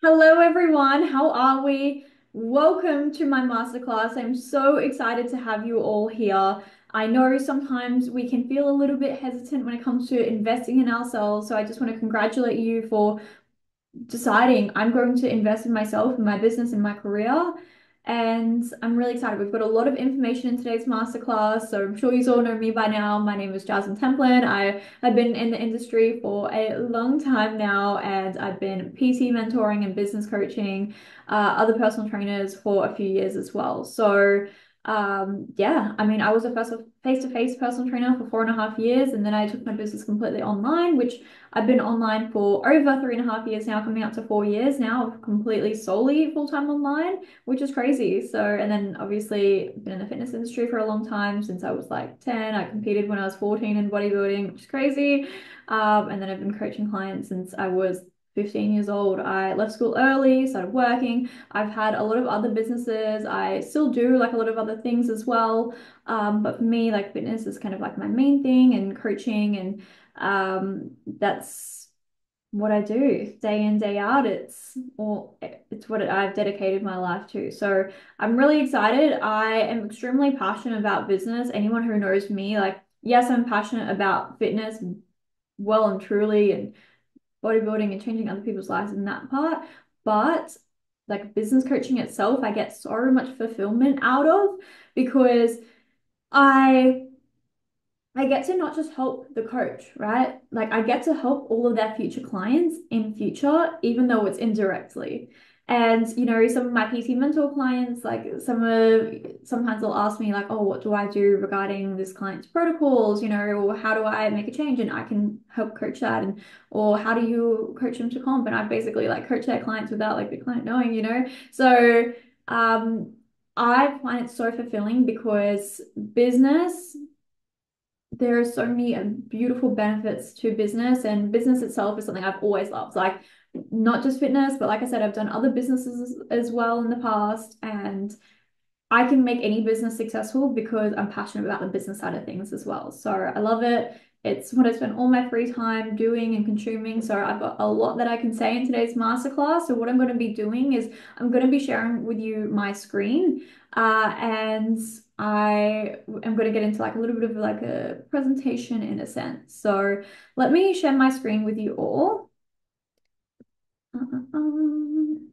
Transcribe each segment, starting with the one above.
Hello, everyone. How are we? Welcome to my masterclass. I'm so excited to have you all here. I know sometimes we can feel a little bit hesitant when it comes to investing in ourselves. So I just want to congratulate you for deciding I'm going to invest in myself, in my business, in my career. And I'm really excited. We've got a lot of information in today's masterclass. So I'm sure you all know me by now. My name is Jasminetemplinfitness. I have been in the industry for a long time now, and I've been PT mentoring and business coaching other personal trainers for a few years as well. So yeah, I mean, I was a first face-to-face personal trainer for 4.5 years, and then I took my business completely online, which I've been online for over 3.5 years now, coming up to 4 years now, completely solely full-time online, which is crazy. So, and then obviously been in the fitness industry for a long time since I was like 10. I competed when I was 14 in bodybuilding, which is crazy. And then I've been coaching clients since I was 15 years old. I left school early, started working. I've had a lot of other businesses. I still do like a lot of other things as well. But for me, like fitness is kind of like my main thing, and coaching, and that's what I do day in, day out. It's what I've dedicated my life to. So I'm really excited. I am extremely passionate about business. Anyone who knows me, like, yes, I'm passionate about fitness well and truly, and bodybuilding and changing other people's lives in that part. But like business coaching itself, I get so much fulfillment out of because I I get to not just help the coach, right? Like I get to help all of their future clients in future, even though it's indirectly. And some of my PT mentor clients, like sometimes they'll ask me like, oh, what do I do regarding this client's protocols, or how do I make a change? And I can help coach that, and or how do you coach them to comp? And I basically like coach their clients without like the client knowing. So um I find it so fulfilling because business there are so many beautiful benefits to business, and business itself is something I've always loved. Like not just fitness, but like I said, I've done other businesses as well in the past, and I can make any business successful because I'm passionate about the business side of things as well. So I love it. It's what I spend all my free time doing and consuming. So I've got a lot that I can say in today's masterclass. So what I'm going to be doing is I'm going to be sharing with you my screen, and I am going to get into like a little bit of like a presentation in a sense. So let me share my screen with you all. Um,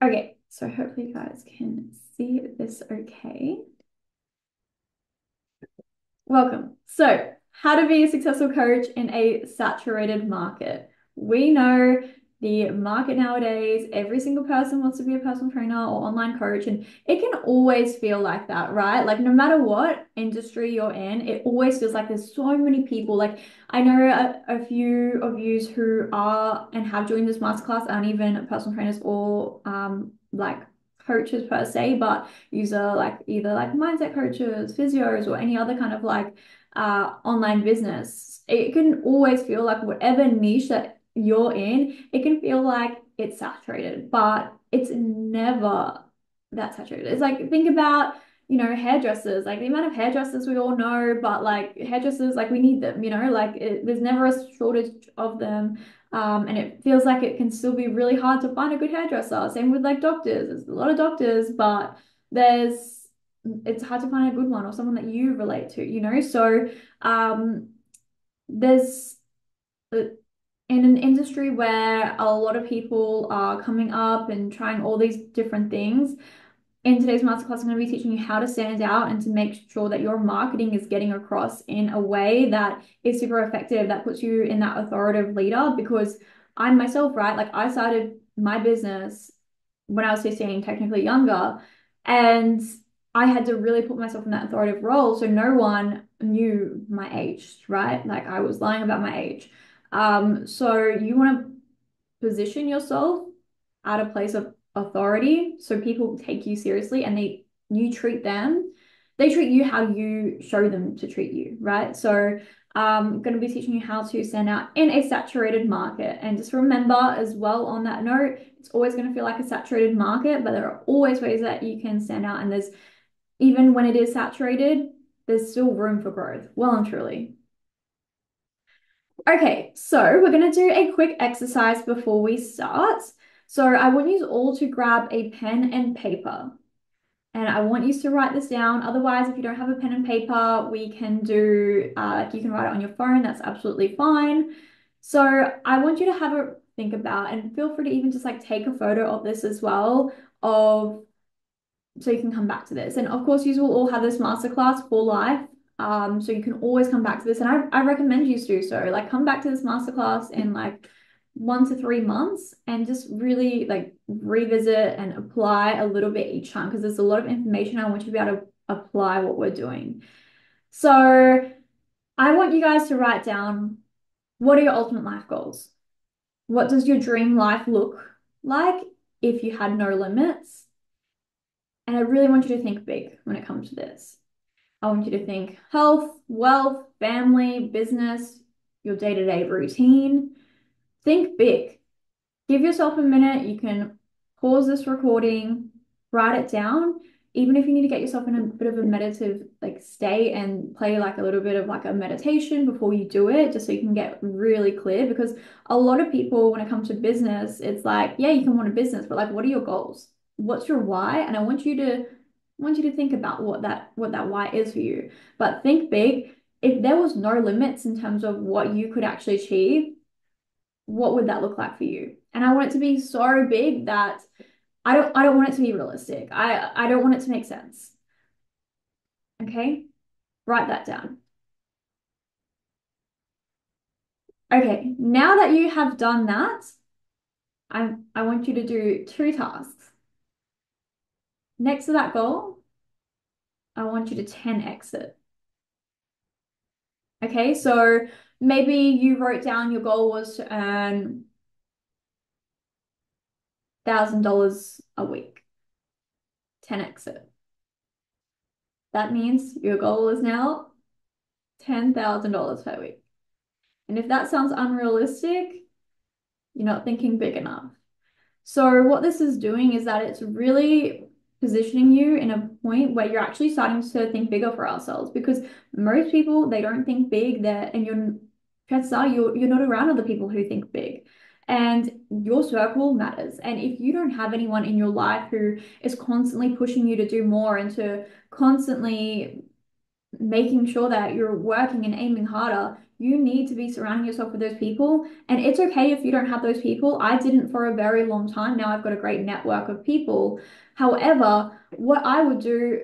Okay, so hopefully you guys can see this okay. Welcome. So, how to be a successful coach in a saturated market. We know the market nowadays, every single person wants to be a personal trainer or online coach, and it can always feel like that, right? Like, no matter what industry you're in, it always feels like there's so many people. Like, I know a few of yous who are and have joined this masterclass aren't even personal trainers or like coaches per se, but user like either like mindset coaches, physios, or any other kind of like online business. It can always feel like whatever niche that you're in, it can feel like it's saturated, but it's never that saturated. It's like think about hairdressers, like the amount of hairdressers we all know, but like hairdressers, like we need them, like there's never a shortage of them. And it feels like it can still be really hard to find a good hairdresser. Same with like doctors. There's a lot of doctors, but there's it's hard to find a good one or someone that you relate to. So um, there's in an industry where a lot of people are coming up and trying all these different things. In today's masterclass, I'm going to be teaching you how to stand out and to make sure that your marketing is getting across in a way that is super effective, that puts you in that authoritative leader. Because I myself, right, like I started my business when I was 15, technically younger, and I had to really put myself in that authoritative role. So no one knew my age, right? Like I was lying about my age. So you want to position yourself at a place of authority so people take you seriously, and they treat you how you show them to treat you, right? So I'm going to be teaching you how to stand out in a saturated market. And just remember as well on that note, it's always going to feel like a saturated market, but there are always ways that you can stand out. And there's even when it is saturated, there's still room for growth, well and truly. Okay, so we're going to do a quick exercise before we start. So I want you all to grab a pen and paper. And I want you to write this down. Otherwise, if you don't have a pen and paper, we can do, like you can write it on your phone. That's absolutely fine. So I want you to have a think about and feel free to even just like take a photo of this as well of so you can come back to this. And of course, you will all have this masterclass for life. So you can always come back to this. And I recommend you to do so. Like come back to this masterclass in like 1 to 3 months and just really like revisit and apply a little bit each time because there's a lot of information I want you to be able to apply what we're doing. So I want you guys to write down what are your ultimate life goals? What does your dream life look like if you had no limits? And I really want you to think big when it comes to this. I want you to think health, wealth, family, business, your day-to-day routine. Think big. Give yourself a minute. You can pause this recording, write it down. Even if you need to get yourself in a bit of a meditative like state and play like a little bit of like a meditation before you do it, just so you can get really clear. Because a lot of people, when it comes to business, it's like, yeah, you can want a business, but like, what are your goals? What's your why? And I want you to think about what that why is for you. But think big. If there was no limits in terms of what you could actually achieve, what would that look like for you? And I want it to be so big that I don't want it to be realistic. I don't want it to make sense. Okay? Write that down. Okay, now that you have done that, I want you to do two tasks. Next to that goal, I want you to 10x it. Okay, so maybe you wrote down your goal was to earn $1,000 a week. 10x it. That means your goal is now $10,000 per week. And if that sounds unrealistic, you're not thinking big enough. So what this is doing is that it's really positioning you in a point where you're actually starting to think bigger for ourselves because most people they don't think big there and chances are you're not around other people who think big. And your circle matters. And if you don't have anyone in your life who is constantly pushing you to do more and to constantly making sure that you're working and aiming harder, you need to be surrounding yourself with those people. And it's okay if you don't have those people. I didn't for a very long time. Now I've got a great network of people. However, what I would do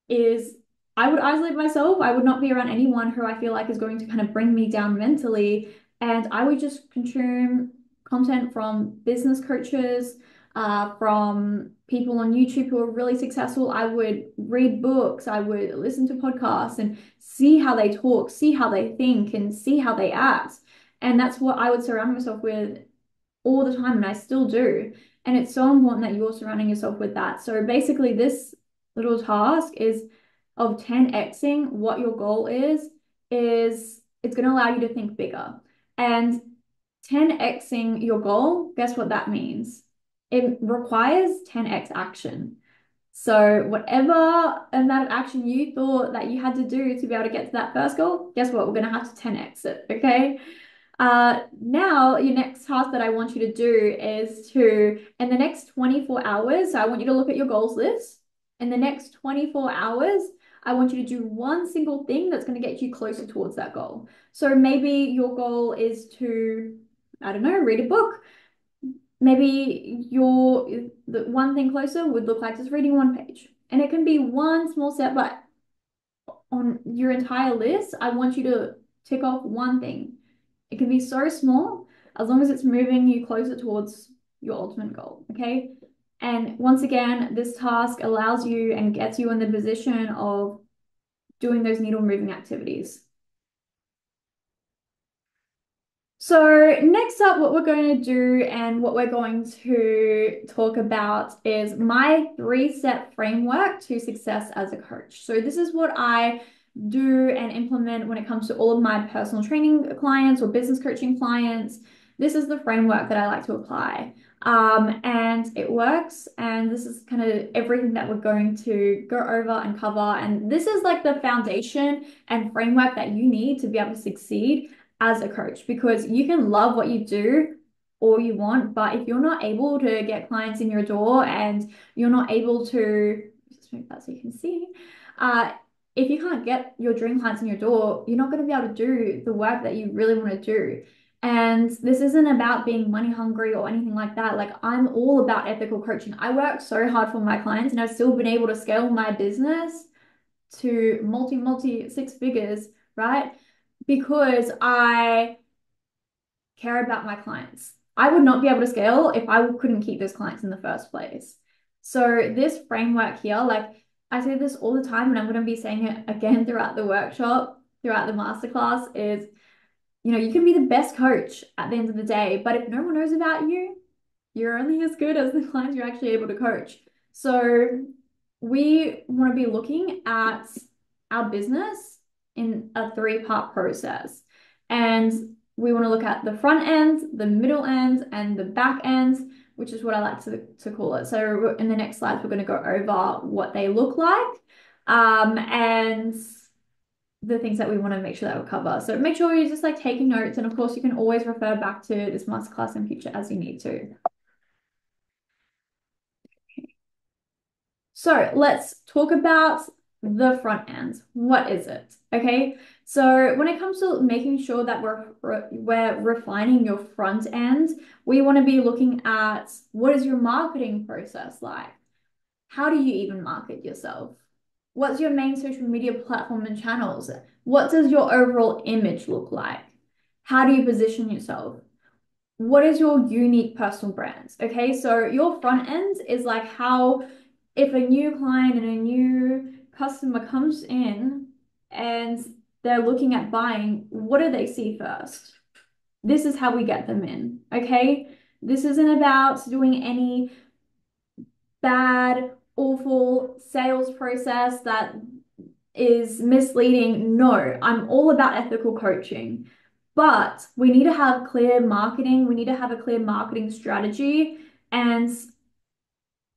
is I would isolate myself. I would not be around anyone who I feel like is going to kind of bring me down mentally. And I would just consume content from business coaches, from people on YouTube who are really successful. I would read books, I would listen to podcasts and see how they talk, see how they think, and see how they act. And that's what I would surround myself with all the time, and I still do. And it's so important that you're surrounding yourself with that. So basically, this little task is of 10xing what your goal is it's going to allow you to think bigger. And 10xing your goal, guess what that means? It requires 10x action. So whatever amount of action you thought that you had to do to be able to get to that first goal, guess what? We're going to have to 10x it, okay? Now your next task that I want you to do is to, in the next 24 hours, so I want you to look at your goals list. In the next 24 hours, I want you to do one single thing that's going to get you closer towards that goal. So maybe your goal is to, I don't know, read a book. Maybe the one thing closer would look like just reading one page. And it can be one small step, but on your entire list, I want you to tick off one thing. It can be so small as long as it's moving you closer towards your ultimate goal, okay? And once again, this task allows you and gets you in the position of doing those needle moving activities. So next up, what we're going to do and what we're going to talk about is my 3-step framework to success as a coach. So this is what I do and implement when it comes to all of my personal training clients or business coaching clients. This is the framework that I like to apply. And it works. And this is kind of everything that we're going to go over and cover. And this is like the foundation and framework that you need to be able to succeed as a coach, because you can love what you do all you want, but if you're not able to get clients in your door and you're not able to, just move that so you can see, uh, if you can't get your dream clients in your door, you're not going to be able to do the work that you really want to do. And this isn't about being money hungry or anything like that. Like, I'm all about ethical coaching. I work so hard for my clients and I've still been able to scale my business to multi six figures, right? Because I care about my clients. I would not be able to scale if I couldn't keep those clients in the first place. So this framework here, like I say this all the time, and I'm going to be saying it again throughout the workshop, throughout the masterclass, is, you can be the best coach at the end of the day, but if no one knows about you, you're only as good as the clients you're actually able to coach. So we want to be looking at our business in a three-part process. And we want to look at the front end, the middle end, and the back end, which is what I like to call it. So in the next slides, we're going to go over what they look like, and the things that we want to make sure that we cover. So make sure you're just like taking notes. And of course, you can always refer back to this masterclass in future as you need to. So let's talk about the front end. What is it? Okay. So when it comes to making sure that we're refining your front end, we want to be looking at, what is your marketing process like? How do you even market yourself? What's your main social media platform and channels? What does your overall image look like? How do you position yourself? What is your unique personal brand? Okay, so your front end is like how, if a new client and a new customer comes in and they're looking at buying, what do they see first? This is how we get them in. Okay, this isn't about doing any bad, awful sales process that is misleading. No, I'm all about ethical coaching. But we need to have clear marketing. We need to have a clear marketing strategy. And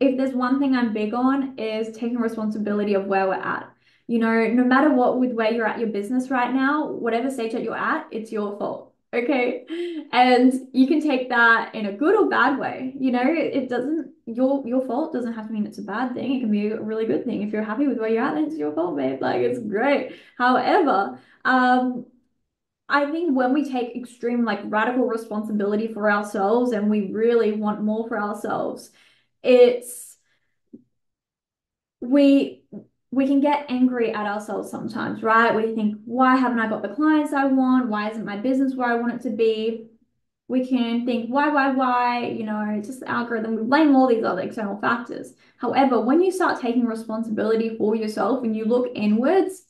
if there's one thing I'm big on, is taking responsibility of where we're at. No matter what, with where you're at your business right now, whatever stage that you're at, it's your fault. Okay. And you can take that in a good or bad way. It doesn't, your fault doesn't have to mean it's a bad thing. It can be a really good thing. If you're happy with where you're at, then it's your fault, babe. Like, it's great. However, I think when we take extreme, like radical responsibility for ourselves and we really want more for ourselves, it's we we can get angry at ourselves sometimes, right? We think, why haven't I got the clients I want? Why isn't my business where I want it to be? We can think, why? It's just the algorithm. We blame all these other external factors. However, when you start taking responsibility for yourself and you look inwards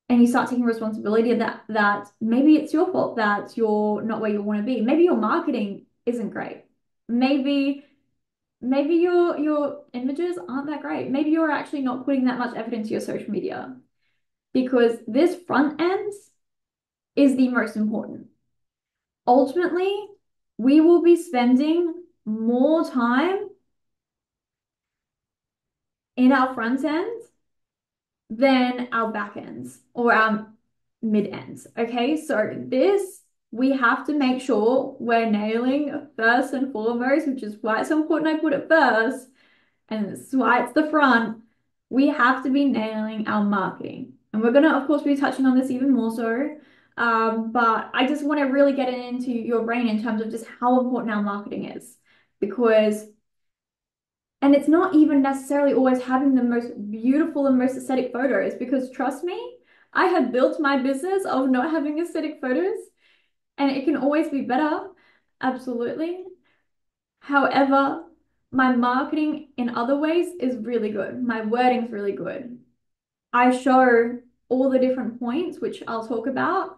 and you start taking responsibility of that maybe it's your fault that you're not where you want to be. Maybe your marketing isn't great. Maybe your images aren't that great. Maybe you're actually not putting that much effort into your social media, because this front end is the most important. Ultimately, we will be spending more time in our front end than our back ends or our mid ends. Okay, so this we have to make sure we're nailing first and foremost, which is why it's so important I put it first, and this is why it's the front. We have to be nailing our marketing. And we're going to, of course, be touching on this even more so. But I just want to really get it into your brain in terms of just how important our marketing is. And it's not even necessarily always having the most beautiful and most aesthetic photos, because trust me, I have built my business of not having aesthetic photos, and it can always be better. Absolutely. However, my marketing in other ways is really good. My wording's really good. I show all the different points, which I'll talk about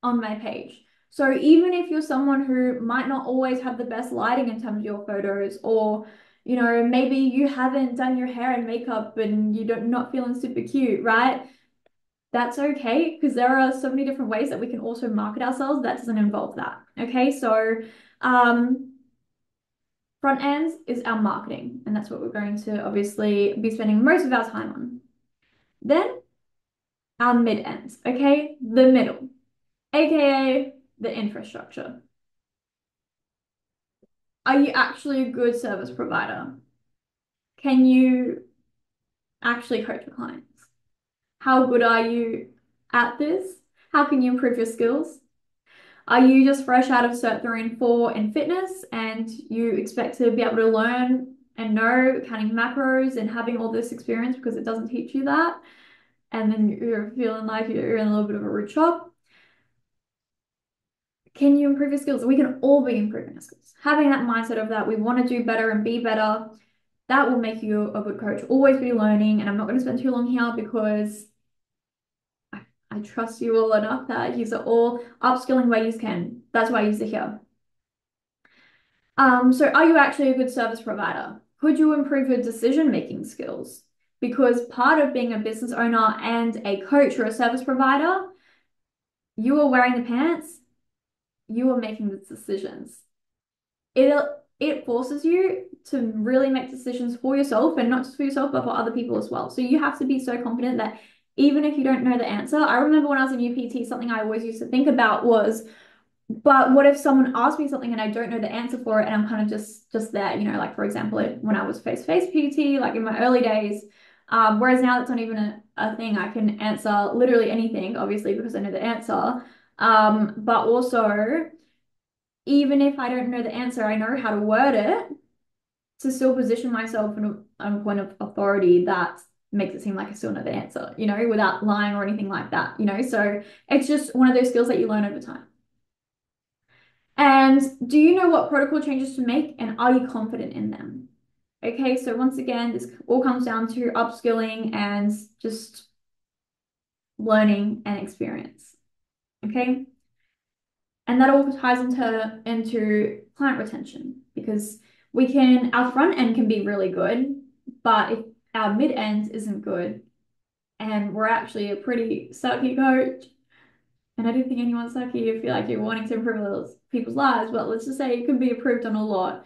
on my page. So even if you're someone who might not always have the best lighting in terms of your photos, or maybe you haven't done your hair and makeup and you're not feeling super cute, right? That's okay, because there are so many different ways that we can also market ourselves that doesn't involve that. Okay, so front end is our marketing, and that's what we're going to obviously be spending most of our time on. Then our mid ends, okay? The middle. aka the infrastructure. Are you actually a good service provider? Can you actually coach your clients? How good are you at this? How can you improve your skills? Are you just fresh out of Cert 3 and 4 in fitness and you expect to be able to learn and know counting macros and having all this experience because it doesn't teach you that? And then you're feeling like you're in a little bit of a root shop. Can you improve your skills? We can all be improving our skills. Having that mindset of that we want to do better and be better, that will make you a good coach. Always be learning. And I'm not going to spend too long here because I trust you all enough that you are all upskilling where you can. That's why you're here. So are you actually a good service provider? Could you improve your decision-making skills? Because part of being a business owner and a coach or a service provider, you are wearing the pants, you are making the decisions. It it forces you to really make decisions for yourself and not just for yourself, but for other people as well. So you have to be so confident that even if you don't know the answer, I remember when I was in UPT, something I always used to think about was, but what if someone asks me something and I don't know the answer for it and I'm kind of just there, like for example, when I was face-to-face PT, like in my early days, whereas now that's not even a thing. I can answer literally anything, obviously, because I know the answer. But also, even if I don't know the answer, I know how to word it to still position myself in a point of authority that makes it seem like I still know the answer, without lying or anything like that. So it's just one of those skills that you learn over time. And do you know what protocol changes to make and are you confident in them? Okay, so once again, this all comes down to upskilling and just learning and experience. Okay, and that all ties into client retention because our front end can be really good, but if our mid end isn't good and we're actually a pretty sucky coach, and I don't think anyone's sucky if you're like you're wanting to improve people's lives, but let's just say it can be improved on a lot.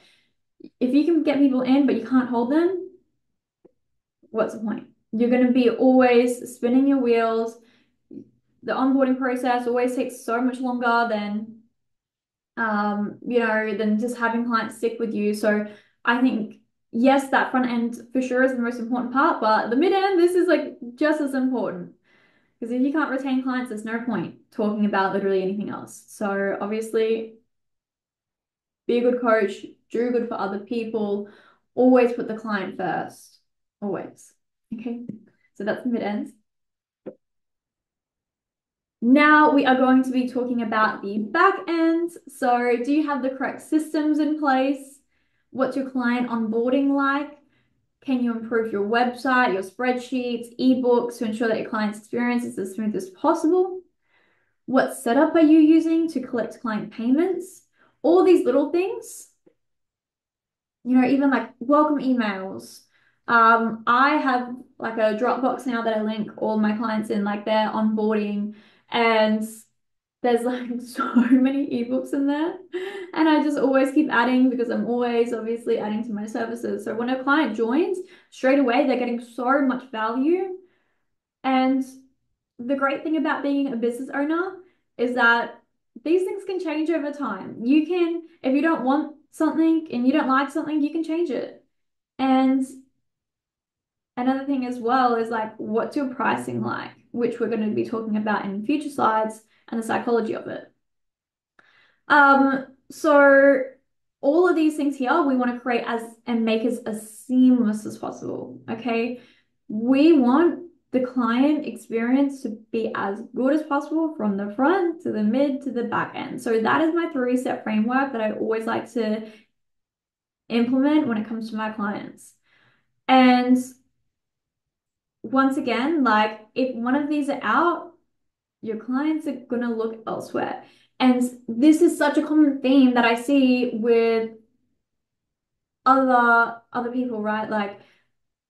If you can get people in, but you can't hold them, what's the point? You're going to be always spinning your wheels. The onboarding process always takes so much longer than just having clients stick with you. So I think, yes, that front end for sure is the most important part, but the mid end, this is like just as important. Because if you can't retain clients, there's no point talking about literally anything else. So obviously, be a good coach, do good for other people, always put the client first. Always. Okay. So that's the mid ends. Now we are going to be talking about the back end. So do you have the correct systems in place? What's your client onboarding like? Can you improve your website, your spreadsheets, ebooks to ensure that your client's experience is as smooth as possible? What setup are you using to collect client payments? All these little things, even like welcome emails. I have like a Dropbox now that I link all my clients in, like their onboarding, and there's like so many ebooks in there. And I just always keep adding because I'm always obviously adding to my services. So when a client joins, straight away they're getting so much value. And the great thing about being a business owner is that these things can change over time. You can, if you don't want something and you don't like something, you can change it. And another thing as well is like, what's your pricing like, which we're going to be talking about in future slides and the psychology of it. So all of these things here, we want to create and make as seamless as possible. Okay. We want the client experience to be as good as possible from the front to the mid to the back end. So that is my 3-step framework that I always like to implement when it comes to my clients. And once again, like if one of these are out, your clients are gonna look elsewhere. And this is such a common theme that I see with other people, right? Like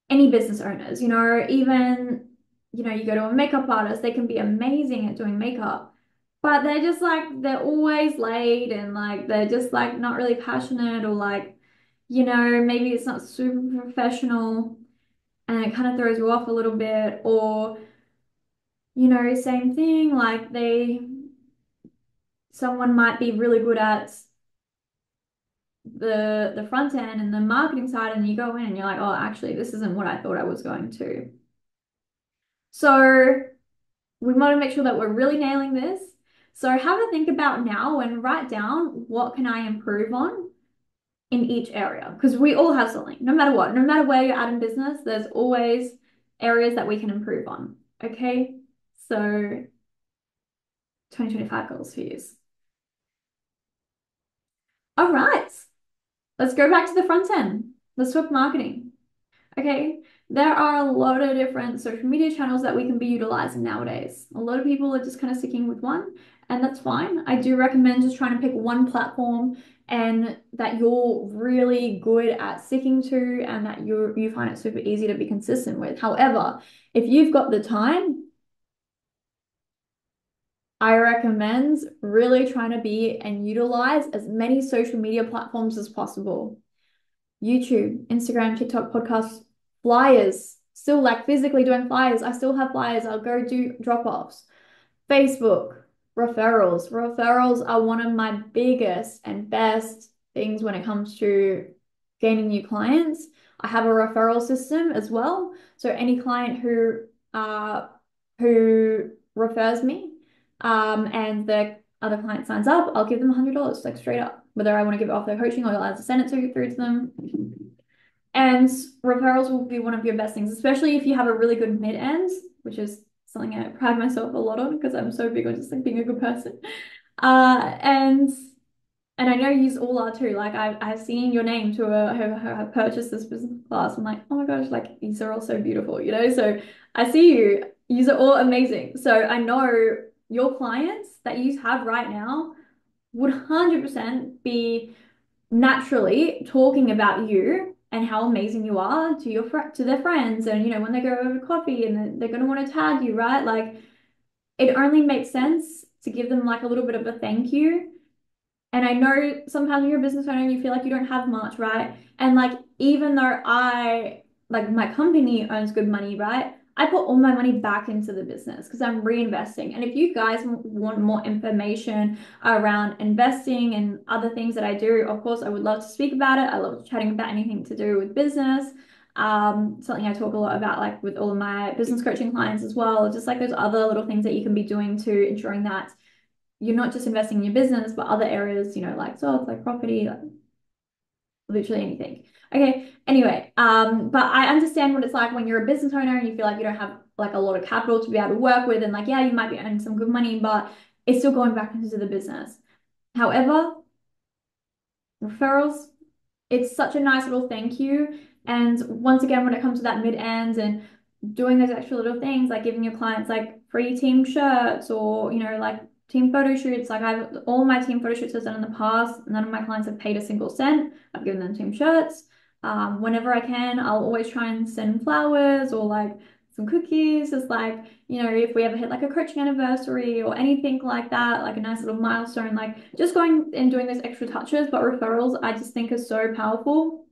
any business owners, even you go to a makeup artist, they can be amazing at doing makeup, but they're just like they're always late and like they're just like not really passionate or like, maybe it's not super professional and it kind of throws you off a little bit, or same thing, like someone might be really good at the front end and the marketing side, and you go in and you're like, oh, actually, this isn't what I thought I was going to. So we want to make sure that we're really nailing this. So have a think about now and write down what can I improve on in each area, because we all have something, no matter what, no matter where you're at in business, there's always areas that we can improve on. Okay. So 2025 goals for you. All right. Let's go back to the front end. Let's talk marketing. Okay. There are a lot of different social media channels that we can be utilizing nowadays. A lot of people are just kind of sticking with one, and that's fine. I do recommend just trying to pick one platform and that you're really good at sticking to and that you find it super easy to be consistent with. However, if you've got the time, I recommend really trying to be and utilize as many social media platforms as possible. YouTube, Instagram, TikTok, podcasts, flyers, still like physically doing flyers. I still have flyers. I'll go do drop-offs. Facebook, referrals. Referrals are one of my biggest and best things when it comes to gaining new clients. I have a referral system as well. So any client who refers me, and the other client signs up, I'll give them $100, like straight up, whether I want to give it off their coaching or I'll send it through to them. And referrals will be one of your best things, especially if you have a really good mid-end, which is something I pride myself a lot on because I'm so big on just like being a good person. Uh, and and I know you all are too. Like I've seen your name to have purchased this business class. I'm like, oh my gosh, like these are all so beautiful, you know? So I see you. These are all amazing. So I know your clients that you have right now would 100% be naturally talking about you and how amazing you are to to their friends, and you know when they go over coffee and they're going to want to tag you, right? Like it only makes sense to give them like a little bit of a thank you. And I know sometimes when you're a business owner, you feel like you don't have much, right? And like, even though like my company earns good money, right? I put all my money back into the business because I'm reinvesting. And if you guys want more information around investing and other things that I do, of course, I would love to speak about it. I love chatting about anything to do with business. Something I talk a lot about, like with all of my business coaching clients as well, just like those other little things that you can be doing to ensuring that you're not just investing in your business, but other areas, you know, like stocks, like property, like literally anything. Okay. Anyway, but I understand what it's like when you're a business owner and you feel like you don't have like a lot of capital to be able to work with, and like, yeah, you might be earning some good money, but it's still going back into the business. However, referrals, it's such a nice little thank you. And once again, when it comes to that mid end and doing those extra little things, like giving your clients like free team shirts or, you know, like team photo shoots, like I've all my team photo shoots I've done in the past, none of my clients have paid a single cent. I've given them team shirts. Whenever I can, I'll always try and send flowers or like some cookies. It's like, you know, if we ever hit like a coaching anniversary or anything like that, like a nice little milestone, like just going and doing those extra touches. But referrals, I just think are so powerful.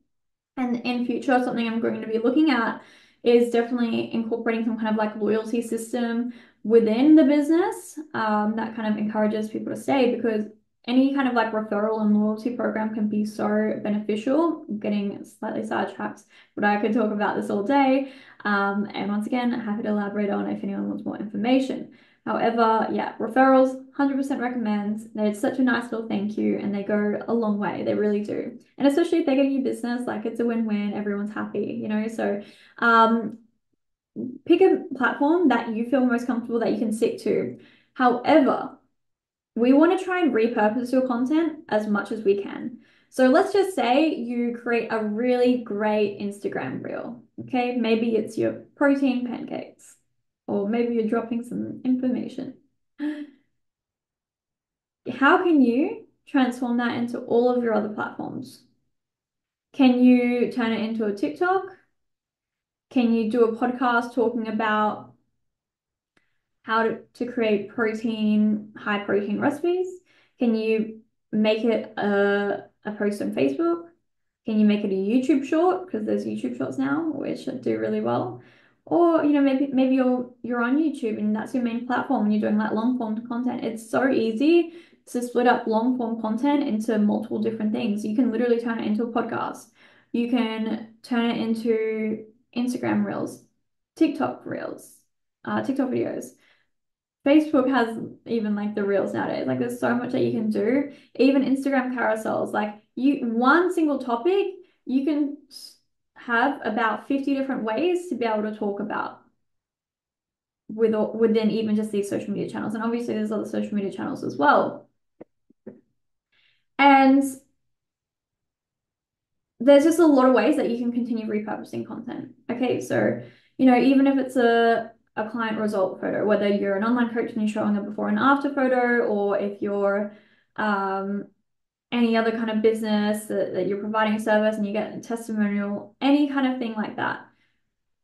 And in future, something I'm going to be looking at is definitely incorporating some kind of like loyalty system within the business, that kind of encourages people to stay, because any kind of like referral and loyalty program can be so beneficial. I'm getting slightly sidetracked, but I could talk about this all day. And once again, happy to elaborate on if anyone wants more information. However, yeah, referrals, 100% recommend. They're such a nice little thank you and they go a long way. They really do. And especially if they're getting you business, like it's a win-win, everyone's happy, you know? So pick a platform that you feel most comfortable that you can stick to. However, we want to try and repurpose your content as much as we can. So let's just say you create a really great Instagram reel. Okay, maybe it's your protein pancakes, or maybe you're dropping some information. How can you transform that into all of your other platforms? Can you turn it into a TikTok? Can you do a podcast talking about how to create high protein recipes? Can you make it a post on Facebook? Can you make it a YouTube short? Because there's YouTube shorts now, which do really well. Or, you know, maybe you're on YouTube and that's your main platform and you're doing like long form content. It's so easy to split up long form content into multiple different things. You can literally turn it into a podcast. You can turn it into Instagram reels, TikTok videos. Facebook has even like the reels nowadays. Like there's so much that you can do. Even Instagram carousels. Like you, one single topic, you can have about 50 different ways to be able to talk about within even just these social media channels. And obviously there's other social media channels as well. And there's just a lot of ways that you can continue repurposing content. Okay, so even if it's a client result photo, whether you're an online coach and you're showing a before and after photo, or if you're um, any other kind of business that you're providing a service and you get a testimonial, any kind of thing like that.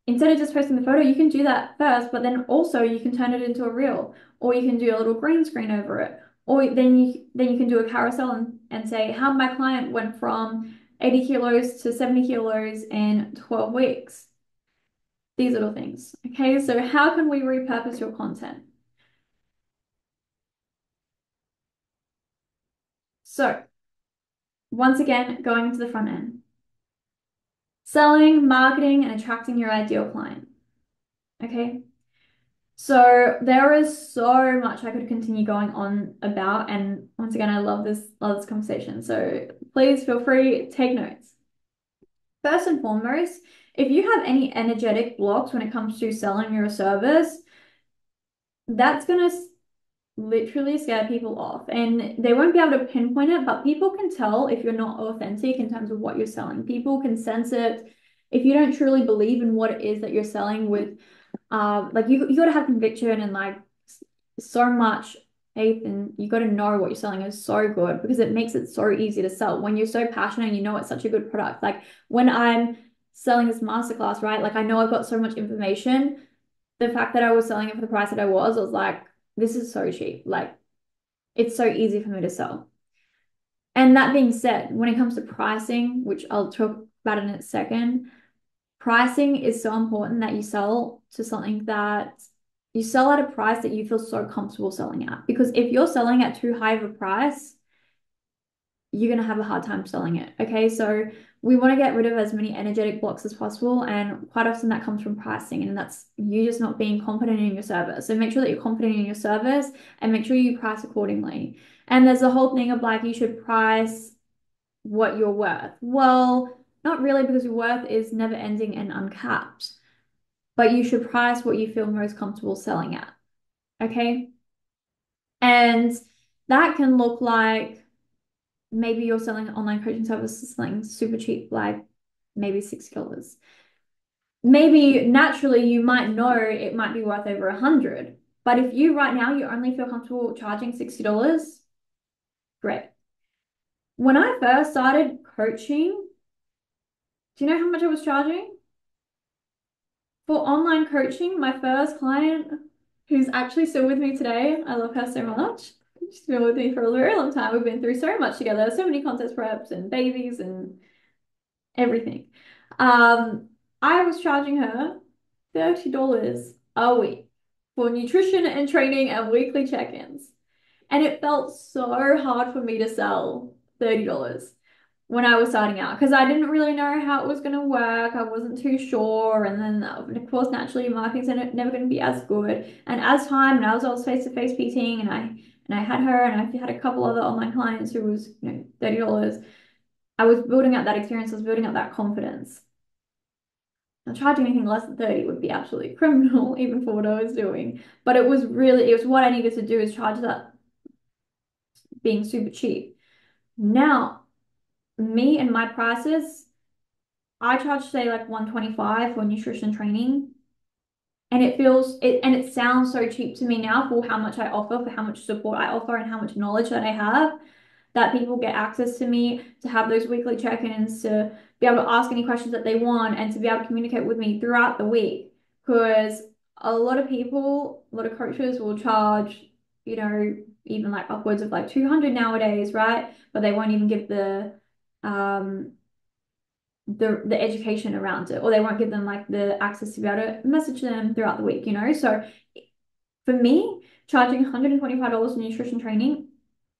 Instead of just posting the photo, you can do that first, but then also you can turn it into a reel, or you can do a little green screen over it, or then you can do a carousel and say how my client went from 80 kilos to 70 kilos in 12 weeks. These little things. Okay, so how can we repurpose your content? So once again, going to the front end. Selling, marketing, and attracting your ideal client. Okay. So there is so much I could continue going on about, and once again, I love this conversation. So please feel free, take notes. First and foremost, if you have any energetic blocks when it comes to selling your service, that's gonna literally scare people off, and they won't be able to pinpoint it, but people can tell if you're not authentic in terms of what you're selling. People can sense it if you don't truly believe in what it is that you're selling with like you got to have conviction and like so much faith, and you got to know what you're selling is so good because it makes it so easy to sell when you're so passionate and you know it's such a good product. Like when I'm selling this masterclass, right? Like I know I've got so much information. The fact that I was selling it for the price that I was like, this is so cheap. Like it's so easy for me to sell. And that being said, when it comes to pricing, which I'll talk about in a second, pricing is so important that you sell to something that you sell at a price that you feel so comfortable selling at. Because if you're selling at too high of a price, you're going to have a hard time selling it. Okay. So we want to get rid of as many energetic blocks as possible. And quite often that comes from pricing, and that's you just not being confident in your service. So make sure that you're confident in your service and make sure you price accordingly. And there's a whole thing of like, you should price what you're worth. Well, not really, because your worth is never ending and uncapped, but you should price what you feel most comfortable selling at. Okay. And that can look like maybe you're selling an online coaching services something super cheap, like maybe $60. Maybe naturally you might know it might be worth over 100. But if you right now you only feel comfortable charging $60, great. When I first started coaching, do you know how much I was charging? For online coaching, my first client, who's actually still with me today, I love her so much. She's been with me for a very long time. We've been through so much together, so many contest preps and babies and everything. Um, I was charging her $30 a week for nutrition and training and weekly check-ins. And it felt so hard for me to sell $30 when I was starting out because I didn't really know how it was going to work. I wasn't too sure. And then, of course, naturally, marketing's never going to be as good. And as time, and as I was face-to-face PTing, and I had her, and I had a couple other online clients who was, $30. I was building up that experience. I was building up that confidence. Now, charging anything less than 30 would be absolutely criminal, even for what I was doing. But it was what I needed to do is charge that being super cheap. Now, me and my prices, I charge say like 125 for nutrition training. And it sounds so cheap to me now for how much I offer, for how much support I offer, and how much knowledge that I have, that people get access to me to have those weekly check-ins, to be able to ask any questions that they want, and to be able to communicate with me throughout the week. Because a lot of people, a lot of coaches will charge, even like upwards of like 200 nowadays, right? But they won't even give um the education around it, or they won't give them like the access to be able to message them throughout the week. So for me, charging $125 for nutrition training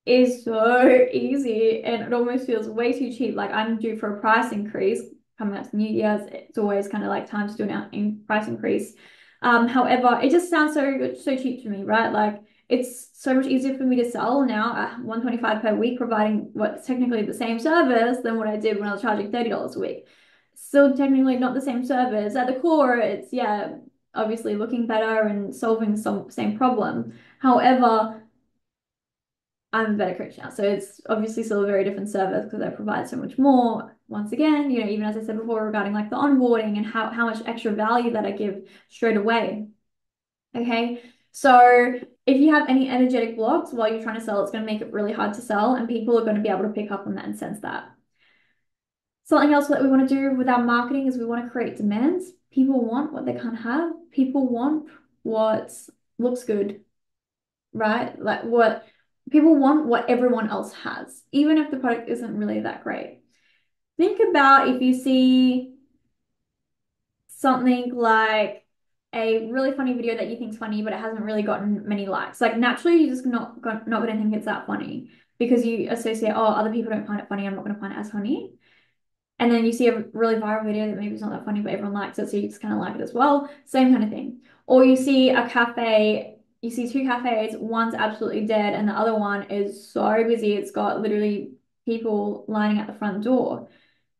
is so easy and it almost feels way too cheap. Like I'm due for a price increase coming up to New Year's. It's always kind of like time to do an price increase. However, it just sounds so cheap to me, right? Like it's so much easier for me to sell now at 125 per week, providing what's technically the same service than what I did when I was charging $30 a week. Still technically not the same service. At the core, it's yeah, obviously looking better and solving some same problem. However, I'm a better coach now. So it's obviously still a very different service because I provide so much more. Once again, even as I said before, regarding like the onboarding and how much extra value that I give straight away. Okay. So if you have any energetic blocks while you're trying to sell, it's going to make it really hard to sell, and people are going to be able to pick up on that and sense that. Something else that we want to do with our marketing is we want to create demands. People want what they can't have. People want what looks good, right? Like what people want what everyone else has, even if the product isn't really that great. Think about if you see something like a really funny video that you think's funny, but it hasn't really gotten many likes. Like naturally, you're just not going to think it's that funny because you associate, oh, other people don't find it funny. I'm not going to find it as funny. And then you see a really viral video that maybe it's not that funny, but everyone likes it, so you just kind of like it as well. Same kind of thing. Or you see a cafe, you see two cafes, one's absolutely dead, and the other one is so busy, it's got literally people lining at the front door.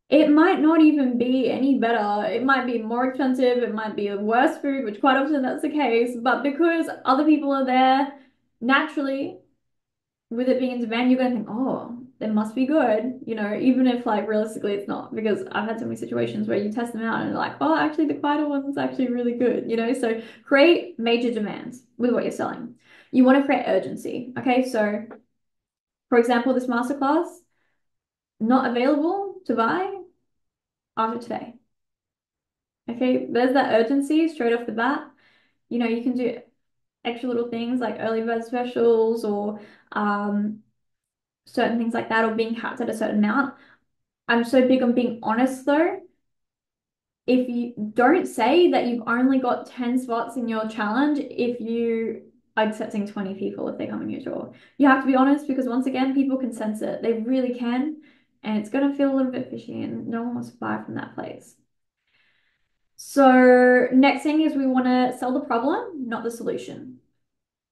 It might not even be any better. It might be more expensive, it might be worse food, which quite often that's the case, but because other people are there, naturally with it being in demand, you're going to think, oh, it must be good, even if like realistically it's not, because I've had so many situations where you test them out and you're like, oh, actually the quieter one's actually really good. So create major demands with what you're selling. You want to create urgency. Okay, so for example, this masterclass, not available to buy after today. Okay, there's that urgency straight off the bat. You can do extra little things like early bird specials or certain things like that, or being capped at a certain amount. I'm so big on being honest though. If you don't say that you've only got 10 spots in your challenge, if you are accepting 20 people if they come in your door, you have to be honest because once again, people can sense it. They really can. And it's going to feel a little bit fishy and no one wants to buy from that place. So next thing is we want to sell the problem, not the solution.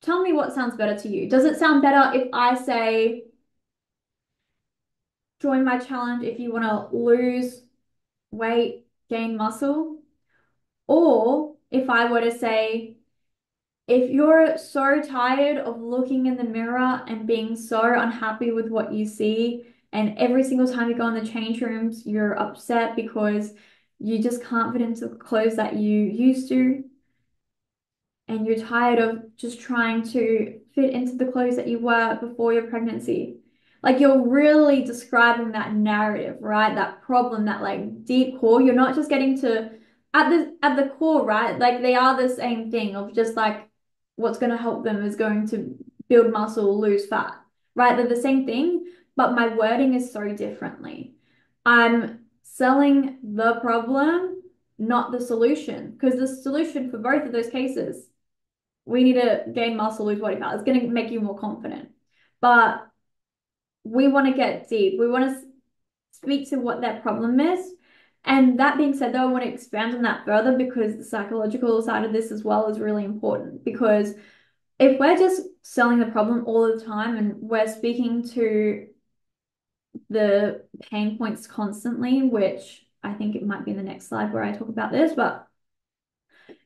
Tell me what sounds better to you. Does it sound better if I say, join my challenge if you want to lose weight, gain muscle? Or if I were to say, if you're so tired of looking in the mirror and being so unhappy with what you see, and every single time you go in the change rooms, you're upset because you just can't fit into the clothes that you used to, and you're tired of just trying to fit into the clothes that you were before your pregnancy. Like you're really describing that narrative, right? That problem, that like deep core. You're not just getting to at the core, right? Like they are the same thing of just like what's going to help them is going to build muscle, lose fat, right? They're the same thing, but my wording is so differently. I'm selling the problem, not the solution, because the solution for both of those cases, we need to gain muscle, lose body fat. It's going to make you more confident. But we want to get deep. We want to speak to what that problem is. And that being said, though, I want to expand on that further because the psychological side of this as well is really important. Because if we're just selling the problem all the time and we're speaking to the pain points constantly, which I think it might be in the next slide where I talk about this, but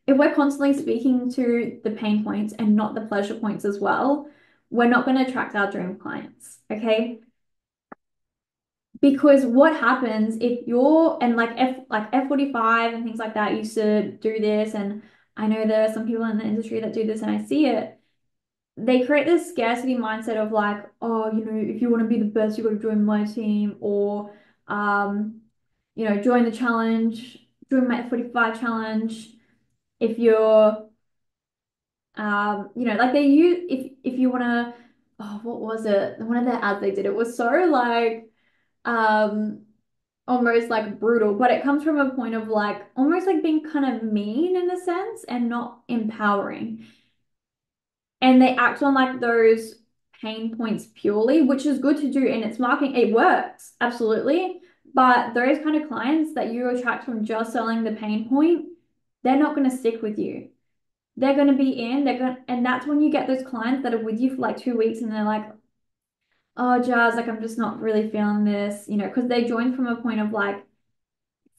if we're constantly speaking to the pain points and not the pleasure points as well, we're not going to attract our dream clients. Okay. Because what happens if you're and like F45 and things like that used to do this, and I know there are some people in the industry that do this and I see it. They create this scarcity mindset of like, oh, if you want to be the best, you got to join my team, or join the challenge, join my F45 challenge. If you're like they use if you want to, oh, what was it? One of the ads they did, it was so like um almost like brutal, but it comes from a point of like almost like being kind of mean in a sense and not empowering. And they act on like those pain points purely, which is good to do and it's marketing, it works, absolutely. But those kind of clients that you attract from just selling the pain point, they're not going to stick with you. They're going to be in, they're going, and that's when you get those clients that are with you for like 2 weeks and they're like, oh, Jazz, like I'm just not really feeling this, because they joined from a point of like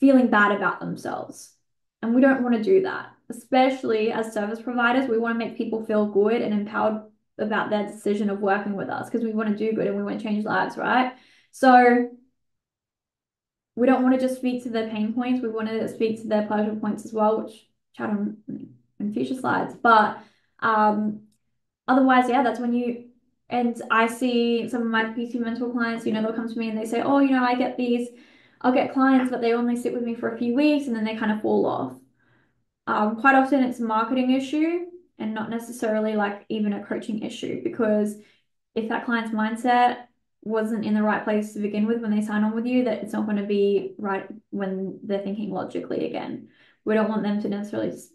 feeling bad about themselves. And we don't want to do that, especially as service providers. We want to make people feel good and empowered about their decision of working with us because we want to do good and we want to change lives, right? So we don't want to just speak to their pain points. We want to speak to their pleasure points as well, which chat on in future slides. But otherwise, yeah, that's when and I see some of my PT mentor clients, they'll come to me and they say, oh, I'll get clients, but they only sit with me for a few weeks and then they kind of fall off. Quite often it's a marketing issue and not necessarily like even a coaching issue because if that client's mindset wasn't in the right place to begin with when they sign on with you, that it's not going to be right when they're thinking logically again. We don't want them to necessarily just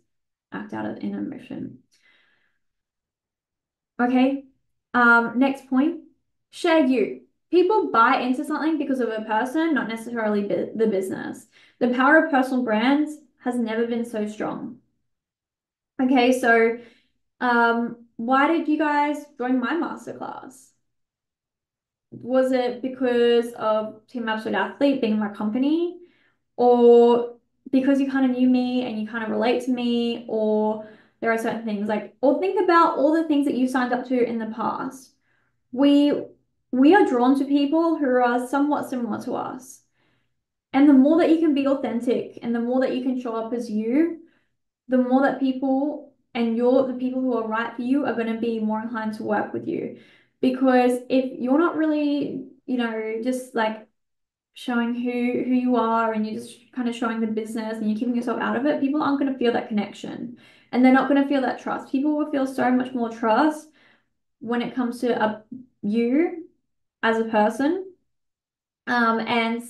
act out of in emotion. Okay. Next point, share you. People buy into something because of a person, not necessarily the business. The power of personal brands has never been so strong. Okay, so why did you guys join my masterclass? Was it because of Team Absolute Athlete being my company, or because you kind of knew me and you kind of relate to me, or there are certain things like, or think about all the things that you signed up to in the past. We we are drawn to people who are somewhat similar to us. And the more that you can be authentic and the more that you can show up as you, the more that people and the people who are right for you are going to be more inclined to work with you. Because if you're not really, just like showing who you are and you're just kind of showing the business and you're keeping yourself out of it, people aren't going to feel that connection and they're not going to feel that trust. People will feel so much more trust when it comes to you as a person. And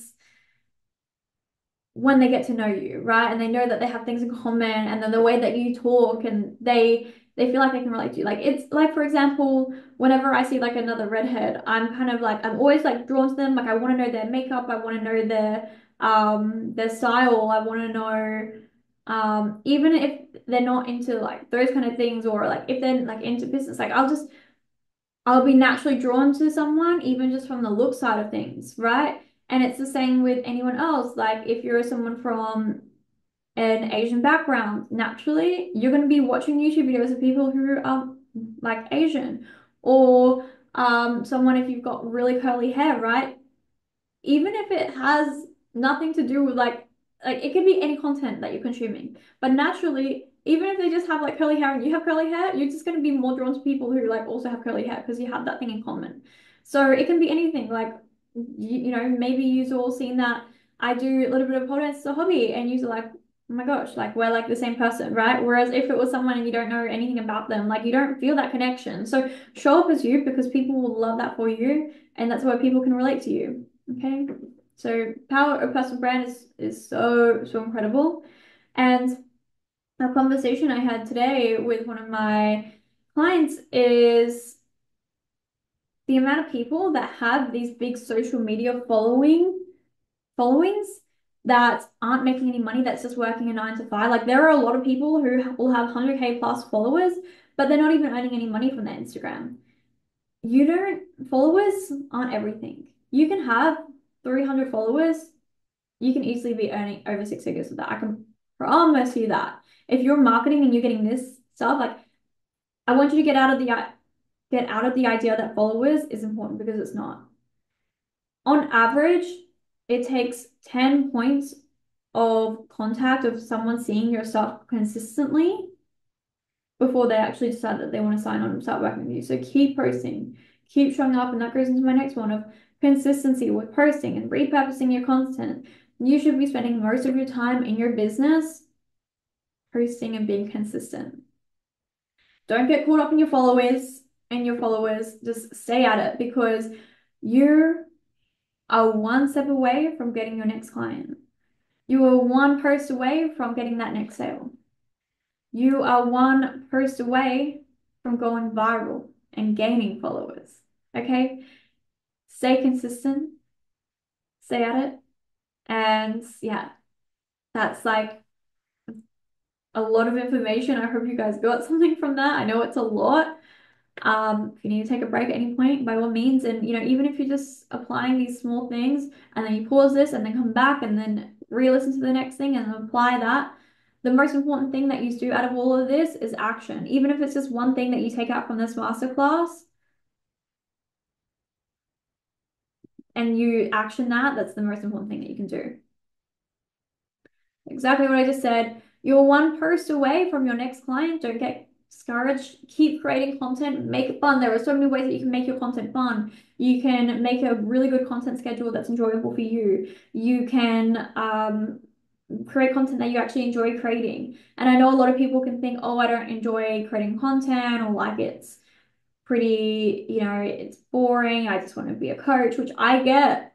when they get to know you, right? And they know that they have things in common and then the way that you talk and they feel like they can relate to you. Like it's like for example, whenever I see like another redhead, I'm kind of like I'm always like drawn to them. Like I want to know their makeup, I want to know their style, I want to know even if they're not into like those kind of things or like if they're like into business, like I'll be naturally drawn to someone, even just from the look side of things, right? And it's the same with anyone else. Like if you're someone from an Asian background, naturally you're going to be watching YouTube videos of people who are like Asian, or someone if you've got really curly hair, right? Even if it has nothing to do with like it could be any content that you're consuming, but naturally even if they just have like curly hair and you have curly hair, you're just going to be more drawn to people who like also have curly hair because you have that thing in common. So it can be anything like maybe you've all seen that I do a little bit of pole dance as a hobby and you're like, oh my gosh, like we're like the same person, right? Whereas if it was someone and you don't know anything about them, like you don't feel that connection. So show up as you because people will love that for you and that's why people can relate to you. Okay, so power of personal brand is so incredible. And a conversation I had today with one of my clients is the amount of people that have these big social media followings that aren't making any money, that's just working a 9 to 5. Like there are a lot of people who will have 100K plus followers, but they're not even earning any money from their Instagram. Followers aren't everything. You can have 300 followers, you can easily be earning over 6 figures with that. I can promise you that. If you're marketing and you're getting this stuff, like I want you to get out of the idea that followers is important because it's not. On average, it takes 10 points of contact of someone seeing your stuff consistently before they actually decide that they want to sign on and start working with you. So keep posting, keep showing up, and that goes into my next one of consistency with posting and repurposing your content. You should be spending most of your time in your business posting and being consistent. Don't get caught up in your followers. Just stay at it because you are one step away from getting your next client. You are one post away from getting that next sale. You are one post away from going viral and gaining followers. Okay. Stay consistent, stay at it. And yeah, that's like a lot of information. I hope you guys got something from that. I know it's a lot. If you need to take a break at any point, by all means. And even if you're just applying these small things and then you pause this and then come back and then re-listen to the next thing and then apply that. The most important thing that you do out of all of this is action. Even if it's just one thing that you take out from this masterclass and you action that, that's the most important thing that you can do. Exactly what I just said. You're one post away from your next client. Don't get discouraged. Keep creating content. Make it fun. There are so many ways that you can make your content fun. You can make a really good content schedule that's enjoyable for you. You can create content that you actually enjoy creating. And I know a lot of people can think, oh, I don't enjoy creating content, or like it's pretty, it's boring. I just want to be a coach, which I get.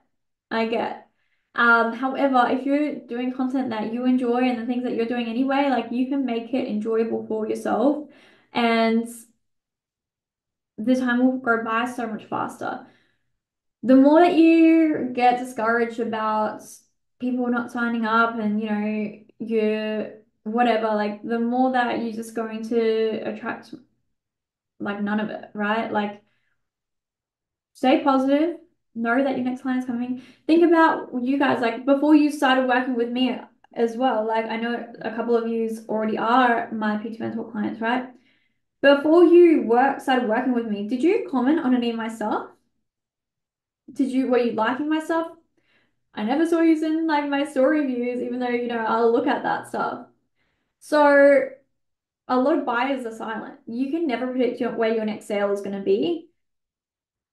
I get. However, if you're doing content that you enjoy and the things that you're doing anyway, like you can make it enjoyable for yourself, and the time will go by so much faster. The more that you get discouraged about people not signing up and you whatever, like the more that you're just going to attract like none of it, right? Like stay positive. Know that your next client is coming. Think about you guys, like before you started working with me as well. Like I know a couple of you already are my PT Mentor clients, right? Before you started working with me, did you comment on any of my stuff? Were you liking my stuff? I never saw you in like my story views, even though I'll look at that stuff. So a lot of buyers are silent. You can never predict where your next sale is going to be.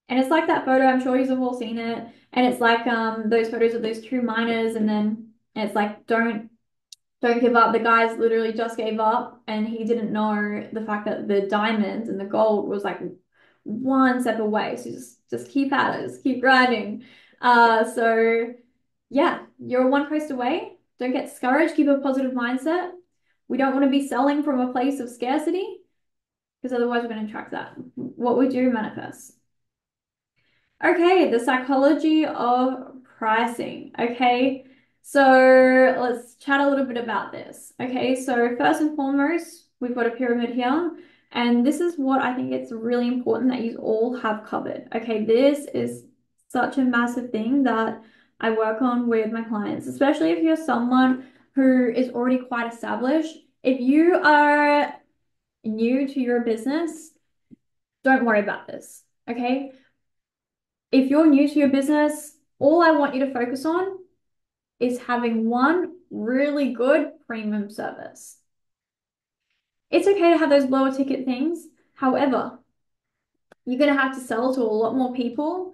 And it's like that photo, I'm sure you've all seen it. And it's like those photos of those two miners, and then it's like don't give up. The guys literally just gave up and he didn't know the fact that the diamonds and the gold was like one step away. So just keep at it, just keep grinding. So yeah, you're one post away. Don't get discouraged, keep a positive mindset. We don't want to be selling from a place of scarcity because otherwise we're going to attract that. What we do manifest. Okay, the psychology of pricing. Okay, so let's chat a little bit about this. Okay, so first and foremost, we've got a pyramid here, and this is what I think it's really important that you all have covered. Okay, this is such a massive thing that I work on with my clients, especially if you're someone who is already quite established. If you are new to your business, don't worry about this. Okay, if you're new to your business, all I want you to focus on is having one really good premium service. It's okay to have those lower ticket things. However, you're going to have to sell to a lot more people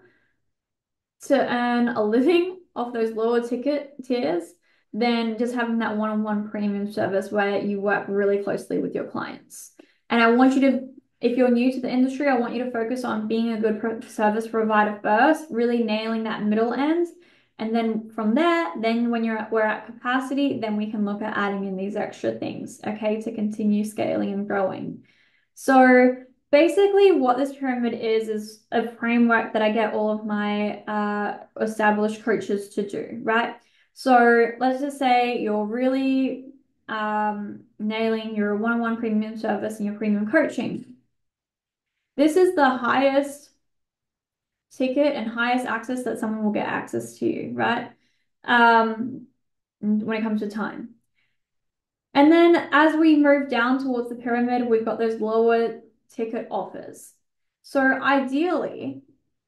to earn a living off those lower ticket tiers than just having that one-on-one premium service where you work really closely with your clients. And I want you to, if you're new to the industry, I want you to focus on being a good service provider first, really nailing that middle end. And then from there, then when we're at capacity, then we can look at adding in these extra things, okay, to continue scaling and growing. So basically, what this pyramid is a framework that I get all of my established coaches to do, right? So let's just say you're really nailing your one-on-one premium service and your premium coaching. This is the highest ticket and highest access that someone will get access to you, right? When it comes to time. And then as we move down towards the pyramid, we've got those lower ticket offers. So ideally,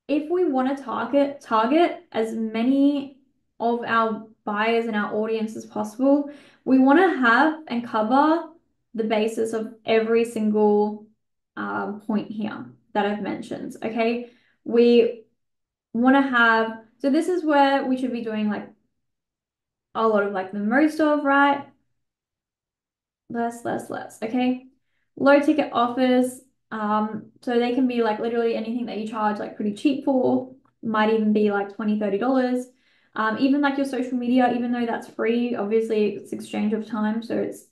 if we want to target as many of our buyers and our audience as possible, we want to have and cover the basis of every single point here that I've mentioned. Okay, we want to have, so this is where we should be doing like a lot of like the most of, right? Less. Okay. Low ticket offers. So they can be like literally anything that you charge like pretty cheap for, might even be like $20, $30. Even like your social media, even though that's free, obviously it's exchange of time, so it's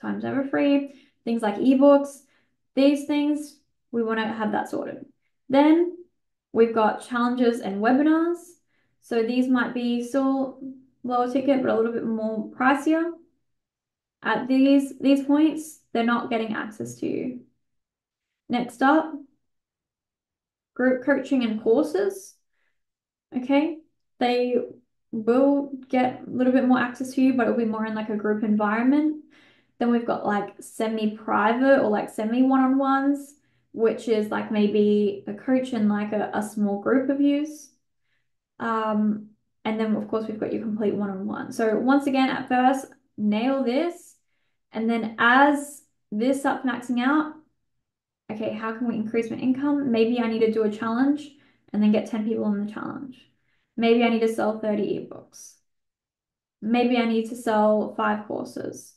time's never free. Things like ebooks, these things, we want to have that sorted. Then We've got challenges and webinars. So these might be still lower ticket, but a little bit more pricier. At these points, they're not getting access to you. Next up, group coaching and courses. Okay, they will get a little bit more access to you, but it'll be more in like a group environment. Then we've got like semi-private or like semi-one-on-ones, which is like maybe a coach and like a small group of yous. Um, and then of course we've got your complete one-on-one. So once again, at first, nail this. And then as this starts maxing out, okay, how can we increase my income? Maybe I need to do a challenge and then get 10 people on the challenge. Maybe I need to sell 30 ebooks. Maybe I need to sell 5 courses.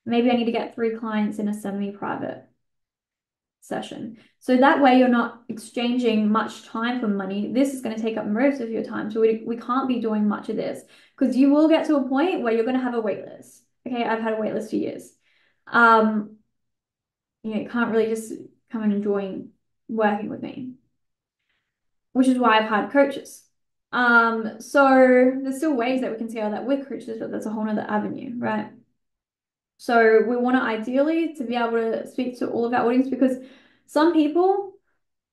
Maybe I need to get 3 clients in a semi-private session. So that way you're not exchanging much time for money. This is going to take up most of your time. So we can't be doing much of this because you will get to a point where you're going to have a wait list. Okay, I've had a wait list for years. You can't really just come and enjoy working with me, which is why I've had coaches. So there's still ways that we can scale that with coaches, but that's a whole nother avenue, right? So we want to ideally to be able to speak to all of our audience because some people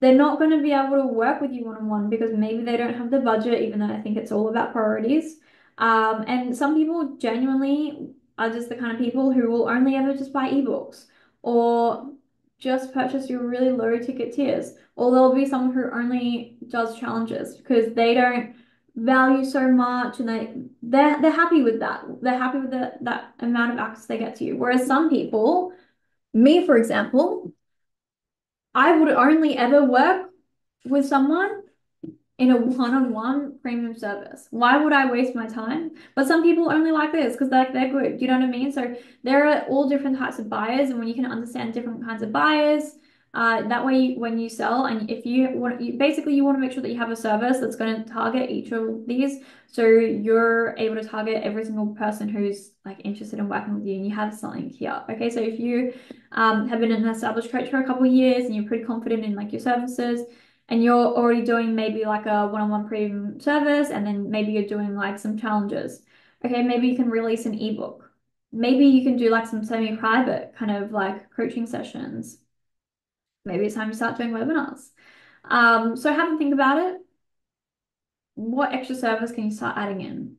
they're not going to be able to work with you one-on-one because maybe they don't have the budget, even though I think it's all about priorities. And some people genuinely are just the kind of people who will only ever just buy ebooks or just purchase your really low ticket tiers. Or there'll be someone who only does challenges because they don't value so much and they're happy with that. They're happy with that amount of access they get to you. Whereas some people, me for example, I would only ever work with someone in a one-on-one premium service. Why would I waste my time? But some people only like this because they're good. You know what I mean? So there are all different types of buyers, and when you can understand different kinds of buyers, that way when you sell, and if you want, basically you want to make sure that you have a service that's going to target each of these, so you're able to target every single person who's like interested in working with you, and you have something here. Okay, so if you have been an established coach for a couple of years and you're pretty confident in like your services and you're already doing maybe like a one-on-one premium service and then maybe you're doing like some challenges. Okay, maybe you can release an ebook. Maybe you can do like some semi-private kind of like coaching sessions. Maybe it's time to start doing webinars. So have a think about it. What extra service can you start adding in?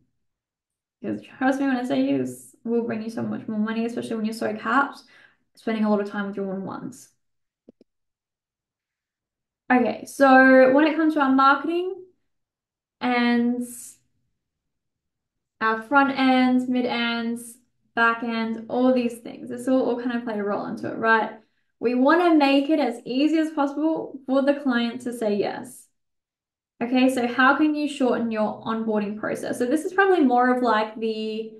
Because trust me when I say this will bring you so much more money, especially when you're so capped, spending a lot of time with your one-on-ones. Okay, so when it comes to our marketing and our front ends, mid ends, back end, all these things, this all kind of play a role into it, right? We want to make it as easy as possible for the client to say yes. Okay, so how can you shorten your onboarding process? So this is probably more of like the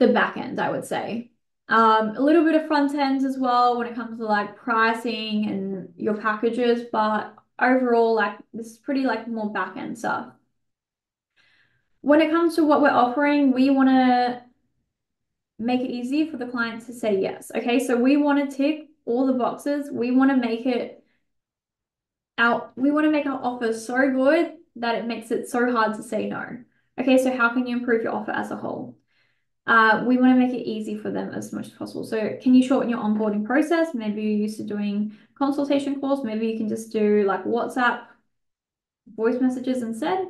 back end, I would say. A little bit of front ends as well when it comes to like pricing and your packages, but overall, like this is pretty like more back end stuff. When it comes to what we're offering, we want to make it easy for the client to say yes. Okay, so we want to tick all the boxes. We want to make our offer so good that it makes it so hard to say no. Okay, so how can you improve your offer as a whole? We want to make it easy for them as much as possible. So can you shorten your onboarding process? Maybe you're used to doing consultation calls. Maybe you can just do like WhatsApp voice messages instead.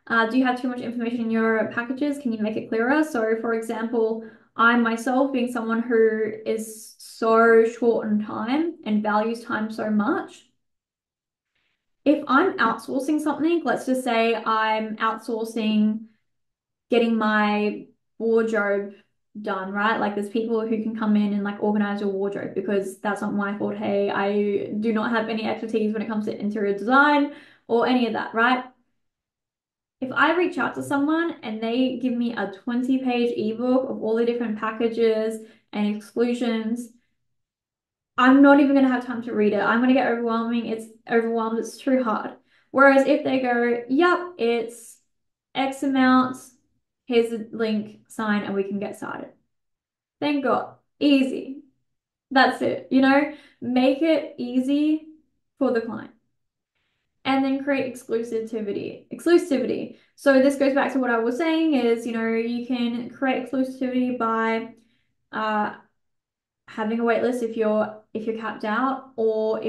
Do you have too much information in your packages? Can you make it clearer? So for example, I myself being someone who is so short on time and values time so much, if I'm outsourcing something, let's just say I'm outsourcing getting my wardrobe done, right? Like there's people who can come in and like organize your wardrobe because that's not my forte. I do not have any expertise when it comes to interior design or any of that, right? If I reach out to someone and they give me a 20-page ebook of all the different packages and exclusions, I'm not even going to have time to read it. I'm going to get overwhelming. It's overwhelmed. It's too hard. Whereas if they go, yep, it's X amount, here's the link, sign, and we can get started. Thank God. Easy. That's it. Make it easy for the client. and then create exclusivity. So this goes back to what I was saying is, you can create exclusivity by uh, having a wait list if you're capped out, or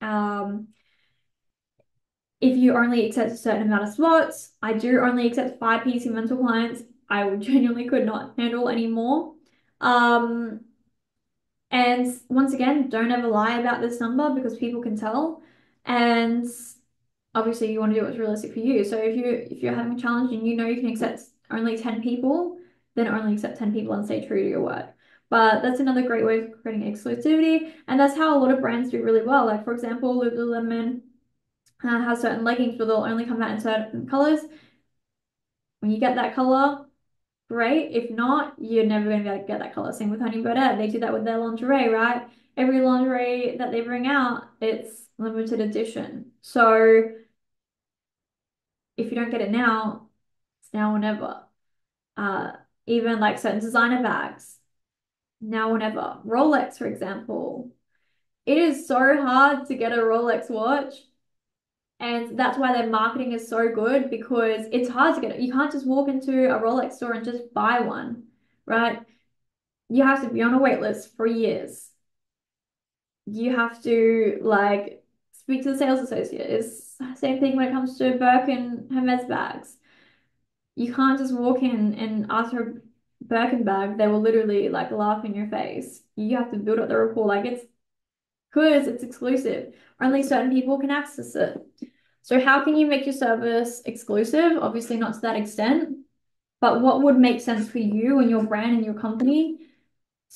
um, if you only accept a certain amount of slots. I do only accept 5 PC mental clients. I genuinely could not handle any more. Um, and once again, don't ever lie about this number because people can tell. And obviously, you want to do what's realistic for you. So if you're having a challenge and you know you can accept only 10 people, then only accept 10 people and stay true to your word. But that's another great way of creating exclusivity, and that's how a lot of brands do really well. Like for example, Lululemon has certain leggings, but they'll only come out in certain colors. When you get that color, great. If not, you're never going to be able to get that color. Same with Honey Birdette. They do that with their lingerie, right? Every lingerie that they bring out, it's limited edition. So if you don't get it now, it's now or never. Uh, Even like certain designer bags, now or never. Rolex, for example. It is so hard to get a Rolex watch. And that's why their marketing is so good because it's hard to get it. You can't just walk into a Rolex store and just buy one, right? You have to be on a wait list for years. You have to like speak to the sales associate. It's the same thing when it comes to Birkin Hermes bags. You can't just walk in and ask for a Birkin bag. They will literally like laugh in your face. You have to build up the rapport. Like it's because it's exclusive. Only certain people can access it. So how can you make your service exclusive? Obviously not to that extent, but what would make sense for you and your brand and your company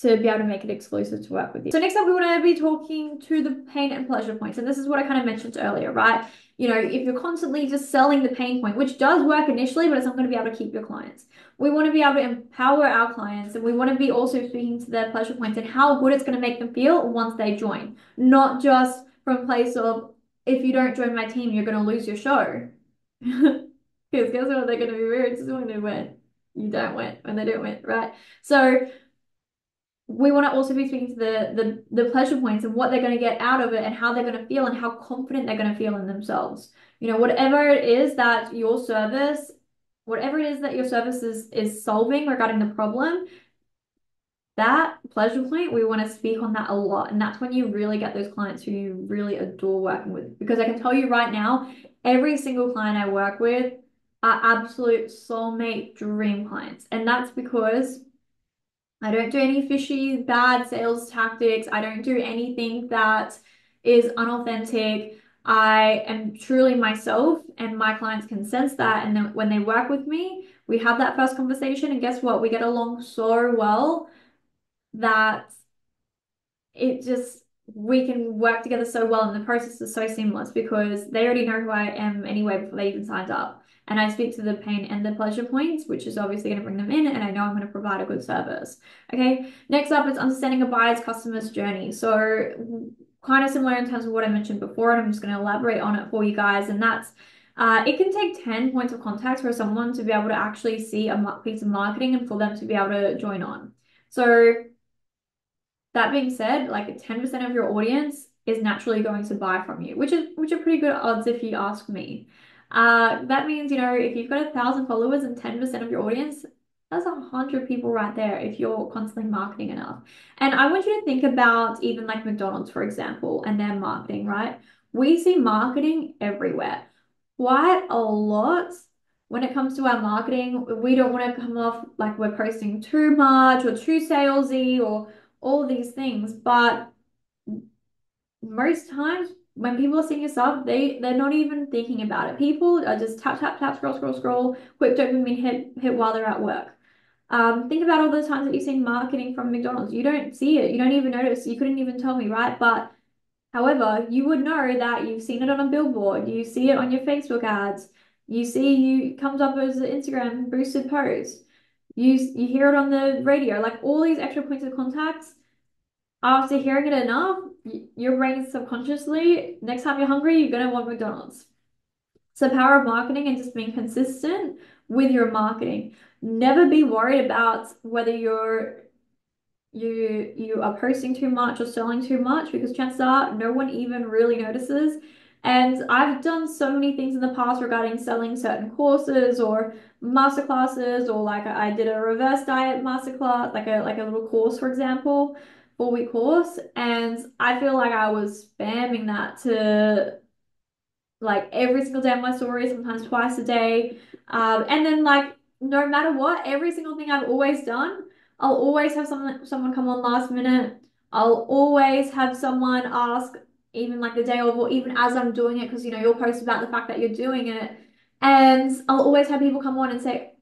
to be able to make it exclusive to work with you. So next up, we want to be talking to the pain and pleasure points. And this is what I kind of mentioned earlier, right? If you're constantly just selling the pain point, which does work initially, but it's not going to be able to keep your clients. We want to be able to empower our clients, and we want to be also speaking to their pleasure points and how good it's going to make them feel once they join. Not just from a place of, if you don't join my team, you're going to lose your show. Because guess what? They're going to be very disappointed when you don't win, when they don't win, right? So we want to also be speaking to the pleasure points and what they're going to get out of it and how they're going to feel and how confident they're going to feel in themselves. Whatever it is that your service is solving regarding the problem, that pleasure point, we want to speak on that a lot. And that's when you really get those clients who you really adore working with. Because I can tell you right now, every single client I work with are absolute soulmate dream clients. And that's because I don't do any fishy, bad sales tactics. I don't do anything that is unauthentic. I am truly myself, and my clients can sense that. And then when they work with me, we have that first conversation, and guess what? We get along so well that it just we can work together so well, and the process is so seamless because they already know who I am anyway before they even signed up. And I speak to the pain and the pleasure points, which is obviously going to bring them in, and I know I'm going to provide a good service. Okay, next up is understanding a buyer's customer's journey. So kind of similar in terms of what I mentioned before, and I'm just going to elaborate on it for you guys. And that's it can take 10 points of contact for someone to be able to actually see a piece of marketing and for them to be able to join on. So that being said, like 10% of your audience is naturally going to buy from you, which are pretty good odds if you ask me. That means, if you've got 1,000 followers and 10% of your audience, that's 100 people right there if you're constantly marketing enough. And I want you to think about even like McDonald's, for example, and their marketing, right? We see marketing everywhere, quite a lot. When it comes to our marketing, we don't want to come off like we're posting too much or too salesy or all these things. But most times when people are seeing your stuff, they're not even thinking about it. People are just tap, tap, tap, scroll, scroll, scroll, quick dopamine hit while they're at work. Think about all the times that you've seen marketing from McDonald's. You don't see it. You don't even notice. You couldn't even tell me, right? But however, you would know that you've seen it on a billboard. You see it on your Facebook ads. You comes up as an Instagram boosted post. You hear it on the radio. Like all these extra points of contacts, after hearing it enough, your brain subconsciously, next time you're hungry, you're gonna want McDonald's. So power of marketing and just being consistent with your marketing. Never be worried about whether you are posting too much or selling too much, because chances are no one even really notices. And I've done so many things in the past regarding selling certain courses or masterclasses, or like I did a reverse diet masterclass, like a little course, for example, 4-week course, and I feel like I was spamming that to like every single day on my story, sometimes twice a day. And then like no matter what, every single thing I've always done, I'll always have someone come on last minute. I'll always have someone ask, even like the day of, or even as I'm doing it, because you'll post about the fact that you're doing it. And I'll always have people come on and say,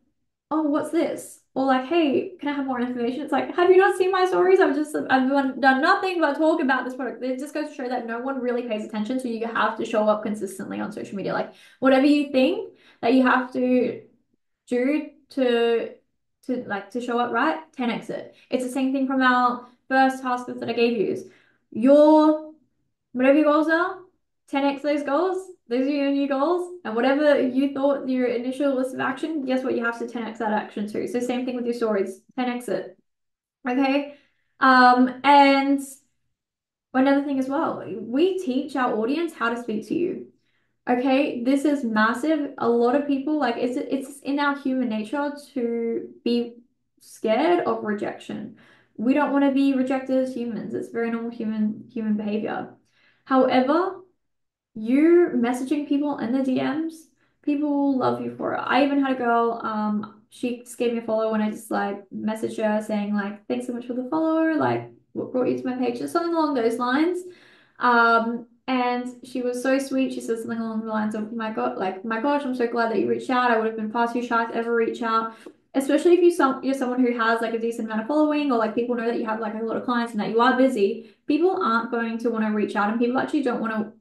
oh, what's this? Or like, hey, can I have more information? It's like, have you not seen my stories? I've done nothing but talk about this product. It just goes to show that no one really pays attention. So you have to show up consistently on social media. Like whatever you think that you have to do to show up right, 10x it. It's the same thing from our first task list that I gave you. Your whatever your goals are, 10x those goals. Those are your new goals. And whatever you thought your initial list of action, guess what? You have to 10x that action too. So same thing with your stories, 10x it. Okay. And another thing as well, we teach our audience how to speak to you. Okay, this is massive. A lot of people like it's in our human nature to be scared of rejection. We don't want to be rejected as humans. It's very normal human behavior. However, you messaging people in the DMs, people love you for it. I even had a girl, she just gave me a follow and I just like messaged her saying like, thanks so much for the follower, like what brought you to my page, just something along those lines. And she was so sweet. She said something along the lines of, my God, like, my gosh, I'm so glad that you reached out. I would have been far too shy to ever reach out. Especially if you're someone who has like a decent amount of following, or like people know that you have like a lot of clients and that you are busy, people aren't going to want to reach out, and people actually don't want to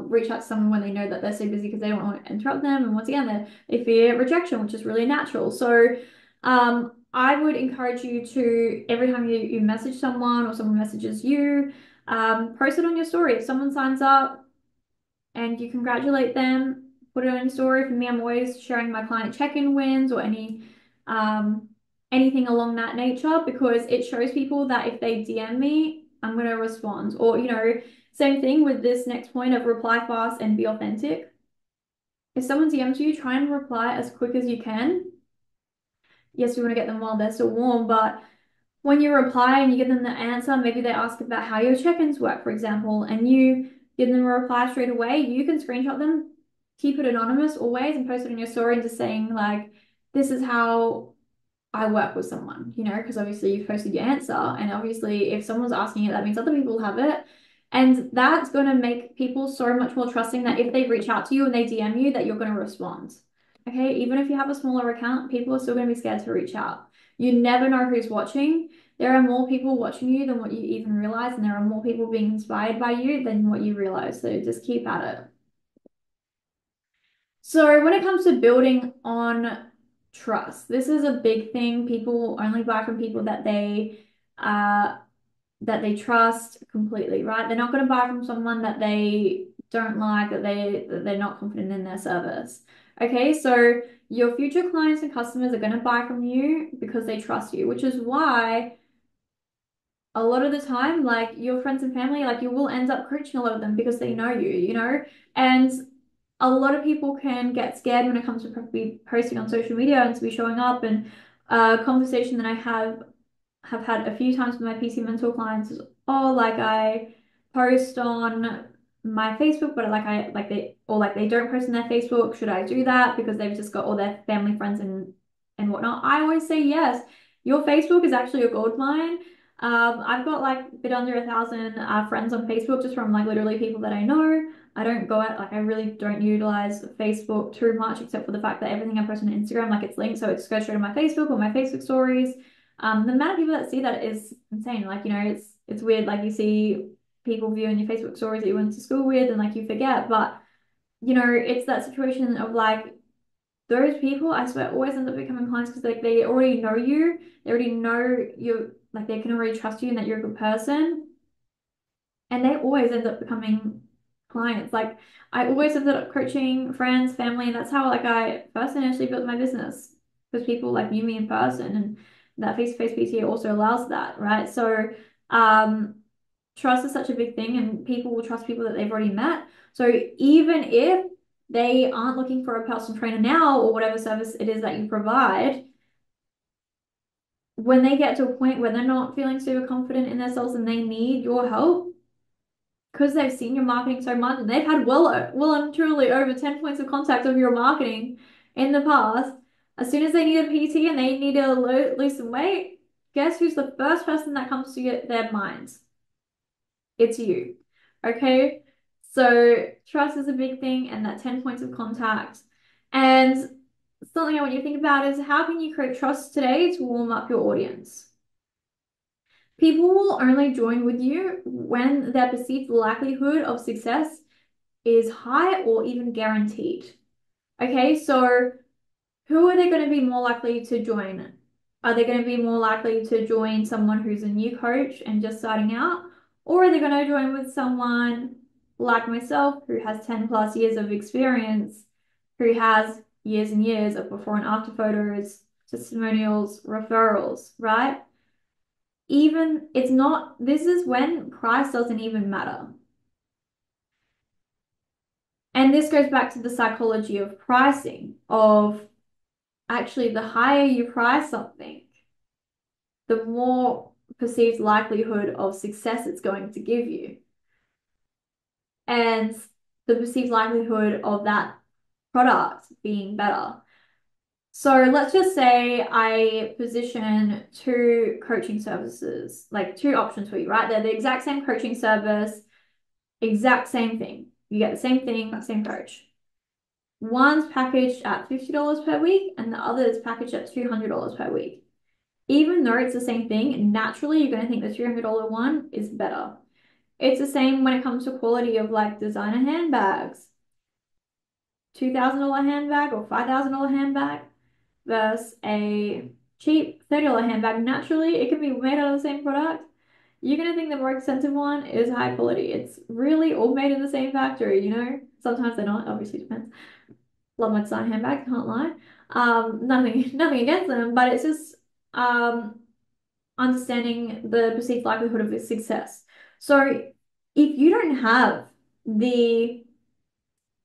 reach out to someone when they know that they're so busy, because they don't want to interrupt them. And once again, they fear rejection, which is really natural. So I would encourage you to, every time you message someone or someone messages you, post it on your story. If someone signs up and you congratulate them, put it on your story. For me, I'm always sharing my client check-in wins or anything along that nature, because it shows people that if they DM me, I'm going to respond. Or, same thing with this next point of reply fast and be authentic. If someone DMs you, try and reply as quick as you can. Yes, we want to get them while they're still warm, but when you reply and you give them the answer, maybe they ask about how your check-ins work, for example, and you give them a reply straight away, you can screenshot them, keep it anonymous always, and post it on your story and just saying like, this is how I work with someone, because obviously you've posted your answer, and obviously if someone's asking it, that means other people have it. And that's going to make people so much more trusting that if they reach out to you and they DM you, that you're going to respond. Okay, even if you have a smaller account, people are still going to be scared to reach out. You never know who's watching. There are more people watching you than what you even realize, and there are more people being inspired by you than what you realize. So just keep at it. So when it comes to building on trust, this is a big thing. People only buy from people uh that they trust completely, right? They're not going to buy from someone that they don't like, that they're not confident in their service. Okay, so your future clients and customers are going to buy from you because they trust you, which is why a lot of the time, like your friends and family, like you will end up coaching a lot of them because they know you. And a lot of people can get scared when it comes to be posting on social media and to be showing up. And a conversation that I have had a few times with my PC mentor clients is, oh, like I post on my Facebook, but like they don't post on their Facebook. Should I do that because they've just got all their family, friends, and whatnot? I always say yes. Your Facebook is actually a gold mine. I've got like a bit under 1,000 friends on Facebook, just from like literally people that I know. I don't go out, like I really don't utilize Facebook too much, except for the fact that everything I post on Instagram, like it's linked, so it just goes straight to my Facebook or my Facebook stories. The amount of people that see that is insane. Like, it's weird. Like you see people viewing your Facebook stories that you went to school with, and like you forget. But it's that situation of like those people, I swear, always end up becoming clients because like they already know you. They already know you, like they can already trust you and that you're a good person. And they always end up becoming clients. Like I always ended up coaching friends, family, and that's how like I first initially built my business, because people like knew me in person. And that face-to-face PTA also allows that, right? So um, trust is such a big thing, and people will trust people that they've already met. So even if they aren't looking for a personal trainer now or whatever service it is that you provide, when they get to a point where they're not feeling super confident in themselves and they need your help, because they've seen your marketing so much and they've had well and truly over 10 points of contact of your marketing in the past, as soon as they need a PT and they need to lose some weight, guess who's the first person that comes to their minds? It's you. Okay. So trust is a big thing, and that 10 points of contact. And something I want you to think about is, how can you create trust today to warm up your audience? People will only join with you when their perceived likelihood of success is high or even guaranteed. Okay, so who are they going to be more likely to join? Are they going to be more likely to join someone who's a new coach and just starting out? Or are they going to join with someone like myself who has 10 plus years of experience, who has years and years of before and after photos, testimonials, referrals, right? Even it's not, this is when price doesn't even matter. And this goes back to the psychology of pricing, of actually the higher you price something, the more perceived likelihood of success it's going to give you. And the perceived likelihood of that product being better. So let's just say I position two coaching services, like two options for you, right? They're the exact same coaching service, exact same thing. You get the same thing, same coach. One's packaged at $50 per week and the other is packaged at $200 per week. Even though it's the same thing, naturally you're going to think the $300 one is better. It's the same when it comes to quality of like designer handbags. $2,000 handbag or $5,000 handbag versus a cheap $30 handbag. Naturally, it can be made out of the same product. You're going to think the more expensive one is high quality. It's really all made in the same factory, you know? Sometimes they're not, obviously depends. Love my design handbag, can't lie. Nothing against them, but it's just understanding the perceived likelihood of success. So if you don't have the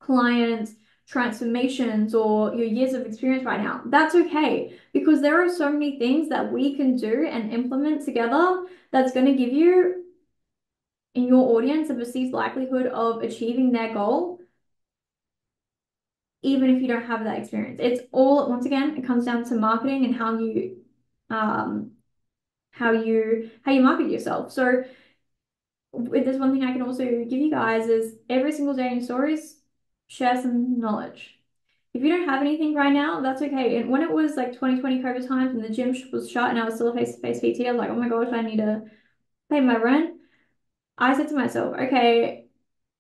client transformations or your years of experience right now, that's okay, because there are so many things that we can do and implement together that's going to give you in your audience a perceived likelihood of achieving their goal, even if you don't have that experience. It's all, once again, it comes down to marketing and um how you market yourself. So there's one thing I can also give you guys is every single day in your stories, share some knowledge. If you don't have anything right now, that's okay. And when it was like 2020 COVID times and the gym was shut and I was still a face-to-face PT, I was like, oh my gosh, I need to pay my rent. I said to myself, okay,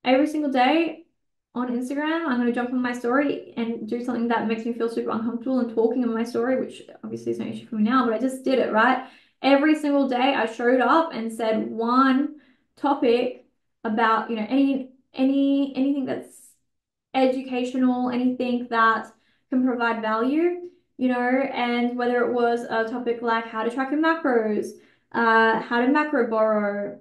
every single day on Instagram, I'm going to jump on my story and do something that makes me feel super uncomfortable and talking on my story, which obviously is no issue for me now, but I just did it, right? Every single day I showed up and said one topic about, you know, anything that's educational, anything that can provide value, you know, and whether it was a topic like how to track your macros, how to macro borrow,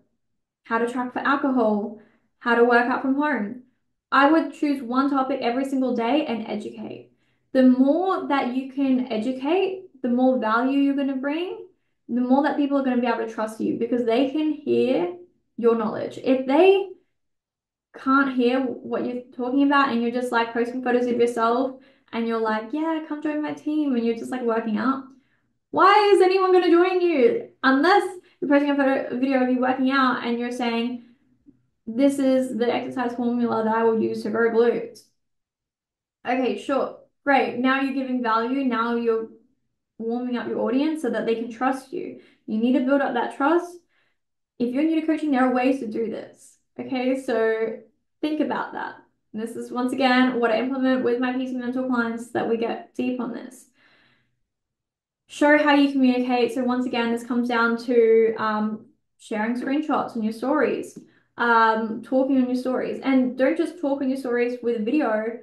how to track for alcohol, how to work out from home. I would choose one topic every single day and educate. The more that you can educate, the more value you're going to bring, the more that people are going to be able to trust you because they can hear your knowledge. If they can't hear what you're talking about and you're just like posting photos of yourself and you're like, yeah, come join my team, and you're just like working out, why is anyone going to join you? Unless you're posting a video of you working out and you're saying, this is the exercise formula that I will use to grow glutes. Okay, sure. Great. Now you're giving value. Now you're warming up your audience so that they can trust you. You need to build up that trust. If you're new to coaching, there are ways to do this. Okay, so think about that. And this is once again what I implement with my PT mentor clients that we get deep on this. Show how you communicate. So once again, this comes down to sharing screenshots on your stories, talking on your stories, and don't just talk on your stories with a video.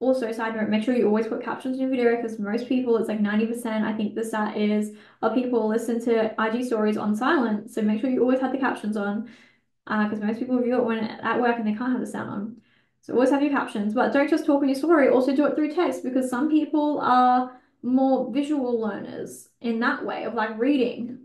Also, side note, make sure you always put captions in your video because most people, it's like 90%, I think the stat is, of people listen to IG stories on silent. So make sure you always have the captions on because most people view it when at work and they can't have the sound on. So always have your captions, but don't just talk in your story, also do it through text because some people are more visual learners in that way of like reading.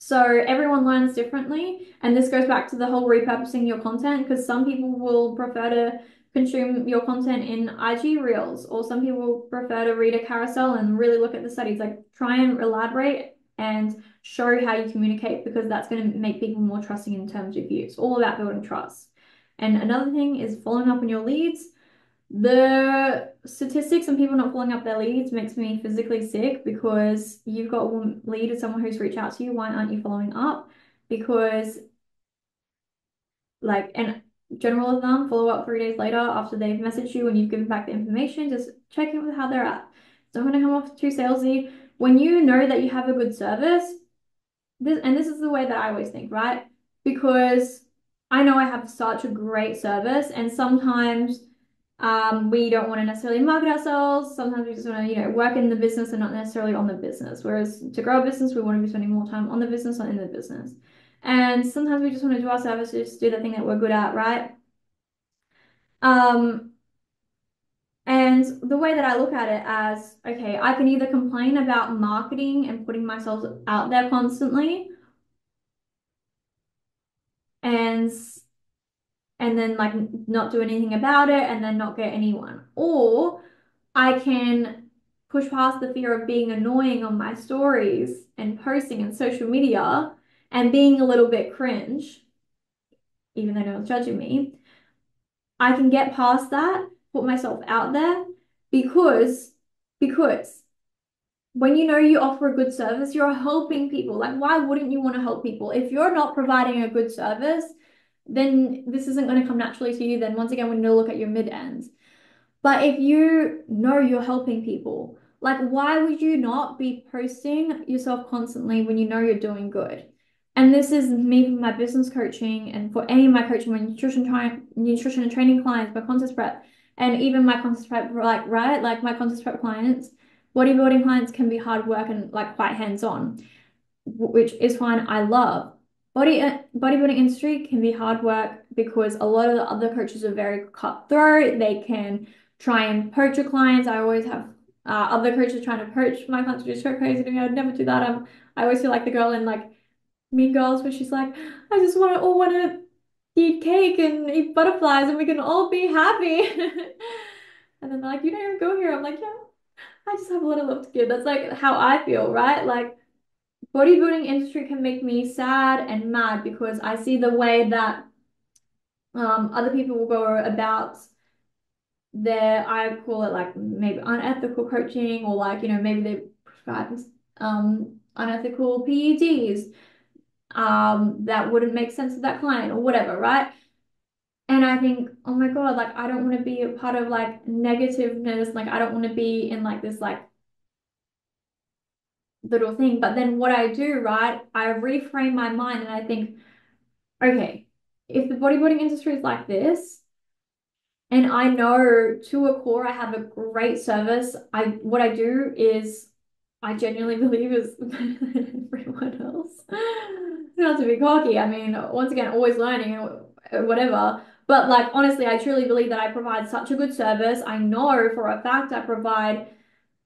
So everyone learns differently, and this goes back to the whole repurposing your content because some people will prefer to consume your content in IG Reels, or some people prefer to read a carousel and really look at the studies. Like try and elaborate and show how you communicate because that's going to make people more trusting in terms of you. It's all about building trust. And another thing is following up on your leads. The statistics and people not following up their leads makes me physically sick because you've got a lead with someone who's reached out to you. Why aren't you following up? Because, like, and general of them, follow up 3 days later after they've messaged you and you've given back the information. Just check in with how they're at. Don't want to come off too salesy. When you know that you have a good service, this is the way that I always think, right? Because I know I have such a great service, and sometimes we don't want to necessarily market ourselves. Sometimes we just want to, work in the business and not necessarily on the business. Whereas to grow a business, we want to be spending more time on the business than in the business. And sometimes we just want to do our service, just do the thing that we're good at, right? Um, and the way that I look at it as, okay, I can either complain about marketing and putting myself out there constantly and then like not do anything about it and then not get anyone. Or I can push past the fear of being annoying on my stories and posting and social media and being a little bit cringe, even though no one's judging me. I can get past that, put myself out there because because when you know you offer a good service, you're helping people. Like, why wouldn't you want to help people? If you're not providing a good service, then this isn't going to come naturally to you. Then once again, we need to look at your mid ends. But if you know you're helping people, like why would you not be posting yourself constantly when you know you're doing good? And this is me for my business coaching and for any of my coaching, my nutrition and training clients, my contest prep, and even my contest prep, like right, like my contest prep clients, bodybuilding clients can be hard work and like quite hands-on, which is fine. I love. Bodybuilding industry can be hard work because a lot of the other coaches are very cutthroat. They can try and poach your clients. I always have other coaches trying to poach my clients, which is so crazy to me. I would never do that. I always feel like the girl in like Mean Girls where she's like, I just want to eat cake and eat butterflies and we can all be happy. And then they're like, you don't even go here. I'm like, yeah, I just have a lot of love to give. That's like how I feel, right? Like bodybuilding industry can make me sad and mad because I see the way that other people will go about their, I call it like maybe unethical coaching or like, maybe they prescribe unethical PEDs that wouldn't make sense to that client or whatever, right? And I think, oh my God, like I don't want to be a part of like negativeness, like I don't want to be in like this like little thing. But then what I do, right, I reframe my mind and I think, okay, if the bodybuilding industry is like this, and I know to a core I have a great service, what I do is I genuinely believe is better than everyone else. Not to be cocky, I mean, once again, always learning and whatever. But like honestly, I truly believe that I provide such a good service. I know for a fact I provide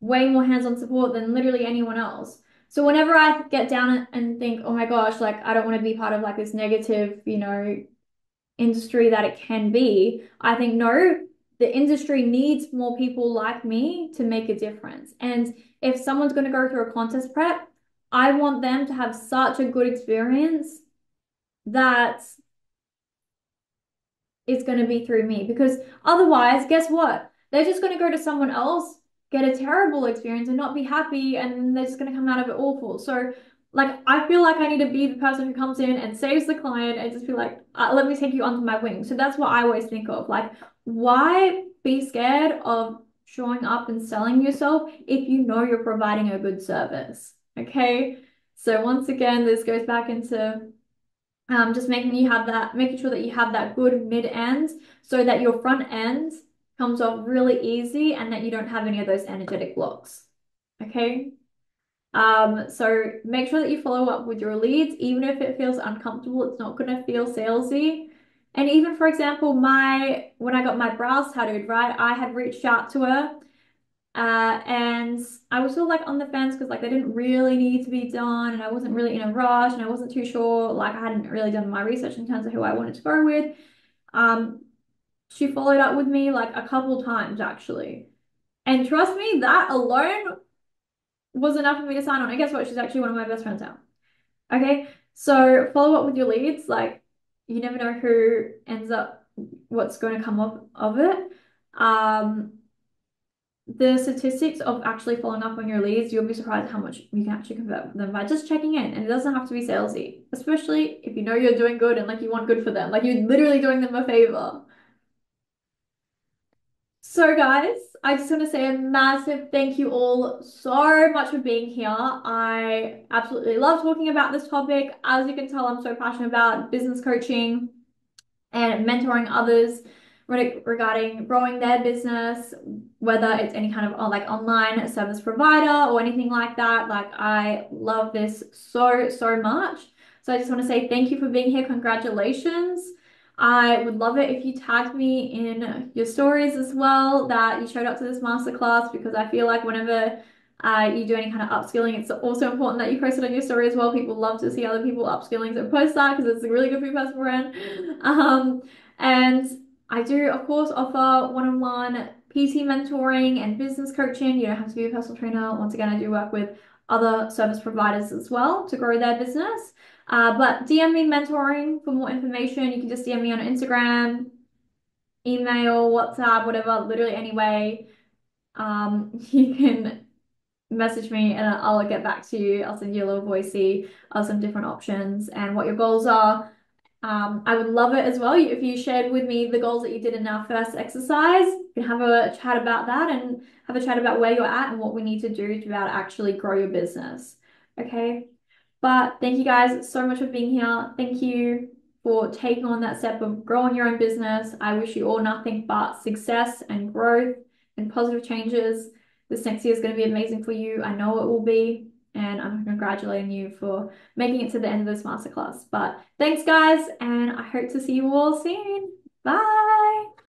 way more hands-on support than literally anyone else. So whenever I get down and think, oh my gosh, like I don't want to be part of like this negative, industry that it can be, I think no, the industry needs more people like me to make a difference. And if someone's going to go through a contest prep, I want them to have such a good experience that it's going to be through me because otherwise, guess what? They're just going to go to someone else, get a terrible experience and not be happy, and they're just going to come out of it awful. So, like, I feel like I need to be the person who comes in and saves the client and just be like, let me take you under my wing. So that's what I always think of. Like, why be scared of showing up and selling yourself if you know you're providing a good service? Okay. So once again, this goes back into just making sure that you have that good mid end so that your front end comes off really easy and that you don't have any of those energetic blocks. Okay. So make sure that you follow up with your leads, even if it feels uncomfortable, it's not gonna feel salesy. And even for example, when I got my brows tattooed, right, I had reached out to her, and I was still like on the fence because like they didn't really need to be done, and I wasn't really in a rush, and I wasn't too sure, like I hadn't really done my research in terms of who I wanted to go with. Um, she followed up with me like a couple times actually. And trust me, that alone was enough for me to sign on. And guess what? She's actually one of my best friends now. Okay. So follow up with your leads. Like you never know who ends up, what's going to come up of it. Um, the statistics of actually following up on your leads, you'll be surprised how much you can actually convert them by just checking in. And it doesn't have to be salesy, especially if you know you're doing good and like you want good for them. Like you're literally doing them a favor. So, guys, I just want to say a massive thank you all so much for being here. I absolutely love talking about this topic. As you can tell, I'm so passionate about business coaching and mentoring others regarding growing their business, whether it's any kind of like online service provider or anything like that. Like, I love this so, so much. So, I just want to say thank you for being here. Congratulations. I would love it if you tagged me in your stories as well that you showed up to this masterclass because I feel like whenever you do any kind of upskilling, it's also important that you post it on your story as well. People love to see other people upskilling, so post that because it's really good for your personal brand. And I do, of course, offer one-on-one PT mentoring and business coaching. You don't have to be a personal trainer. Once again, I do work with other service providers as well to grow their business. But DM me mentoring for more information. You can just DM me on Instagram, email, WhatsApp, whatever, literally any way. You can message me and I'll get back to you. I'll send you a little voicey of some different options and what your goals are. I would love it as well if you shared with me the goals that you did in our first exercise. We can have a chat about that and have a chat about where you're at and what we need to do to be able to actually grow your business. Okay. But thank you guys so much for being here. Thank you for taking on that step of growing your own business. I wish you all nothing but success and growth and positive changes. This next year is going to be amazing for you. I know it will be. And I'm congratulating you for making it to the end of this masterclass. But thanks, guys, and I hope to see you all soon. Bye.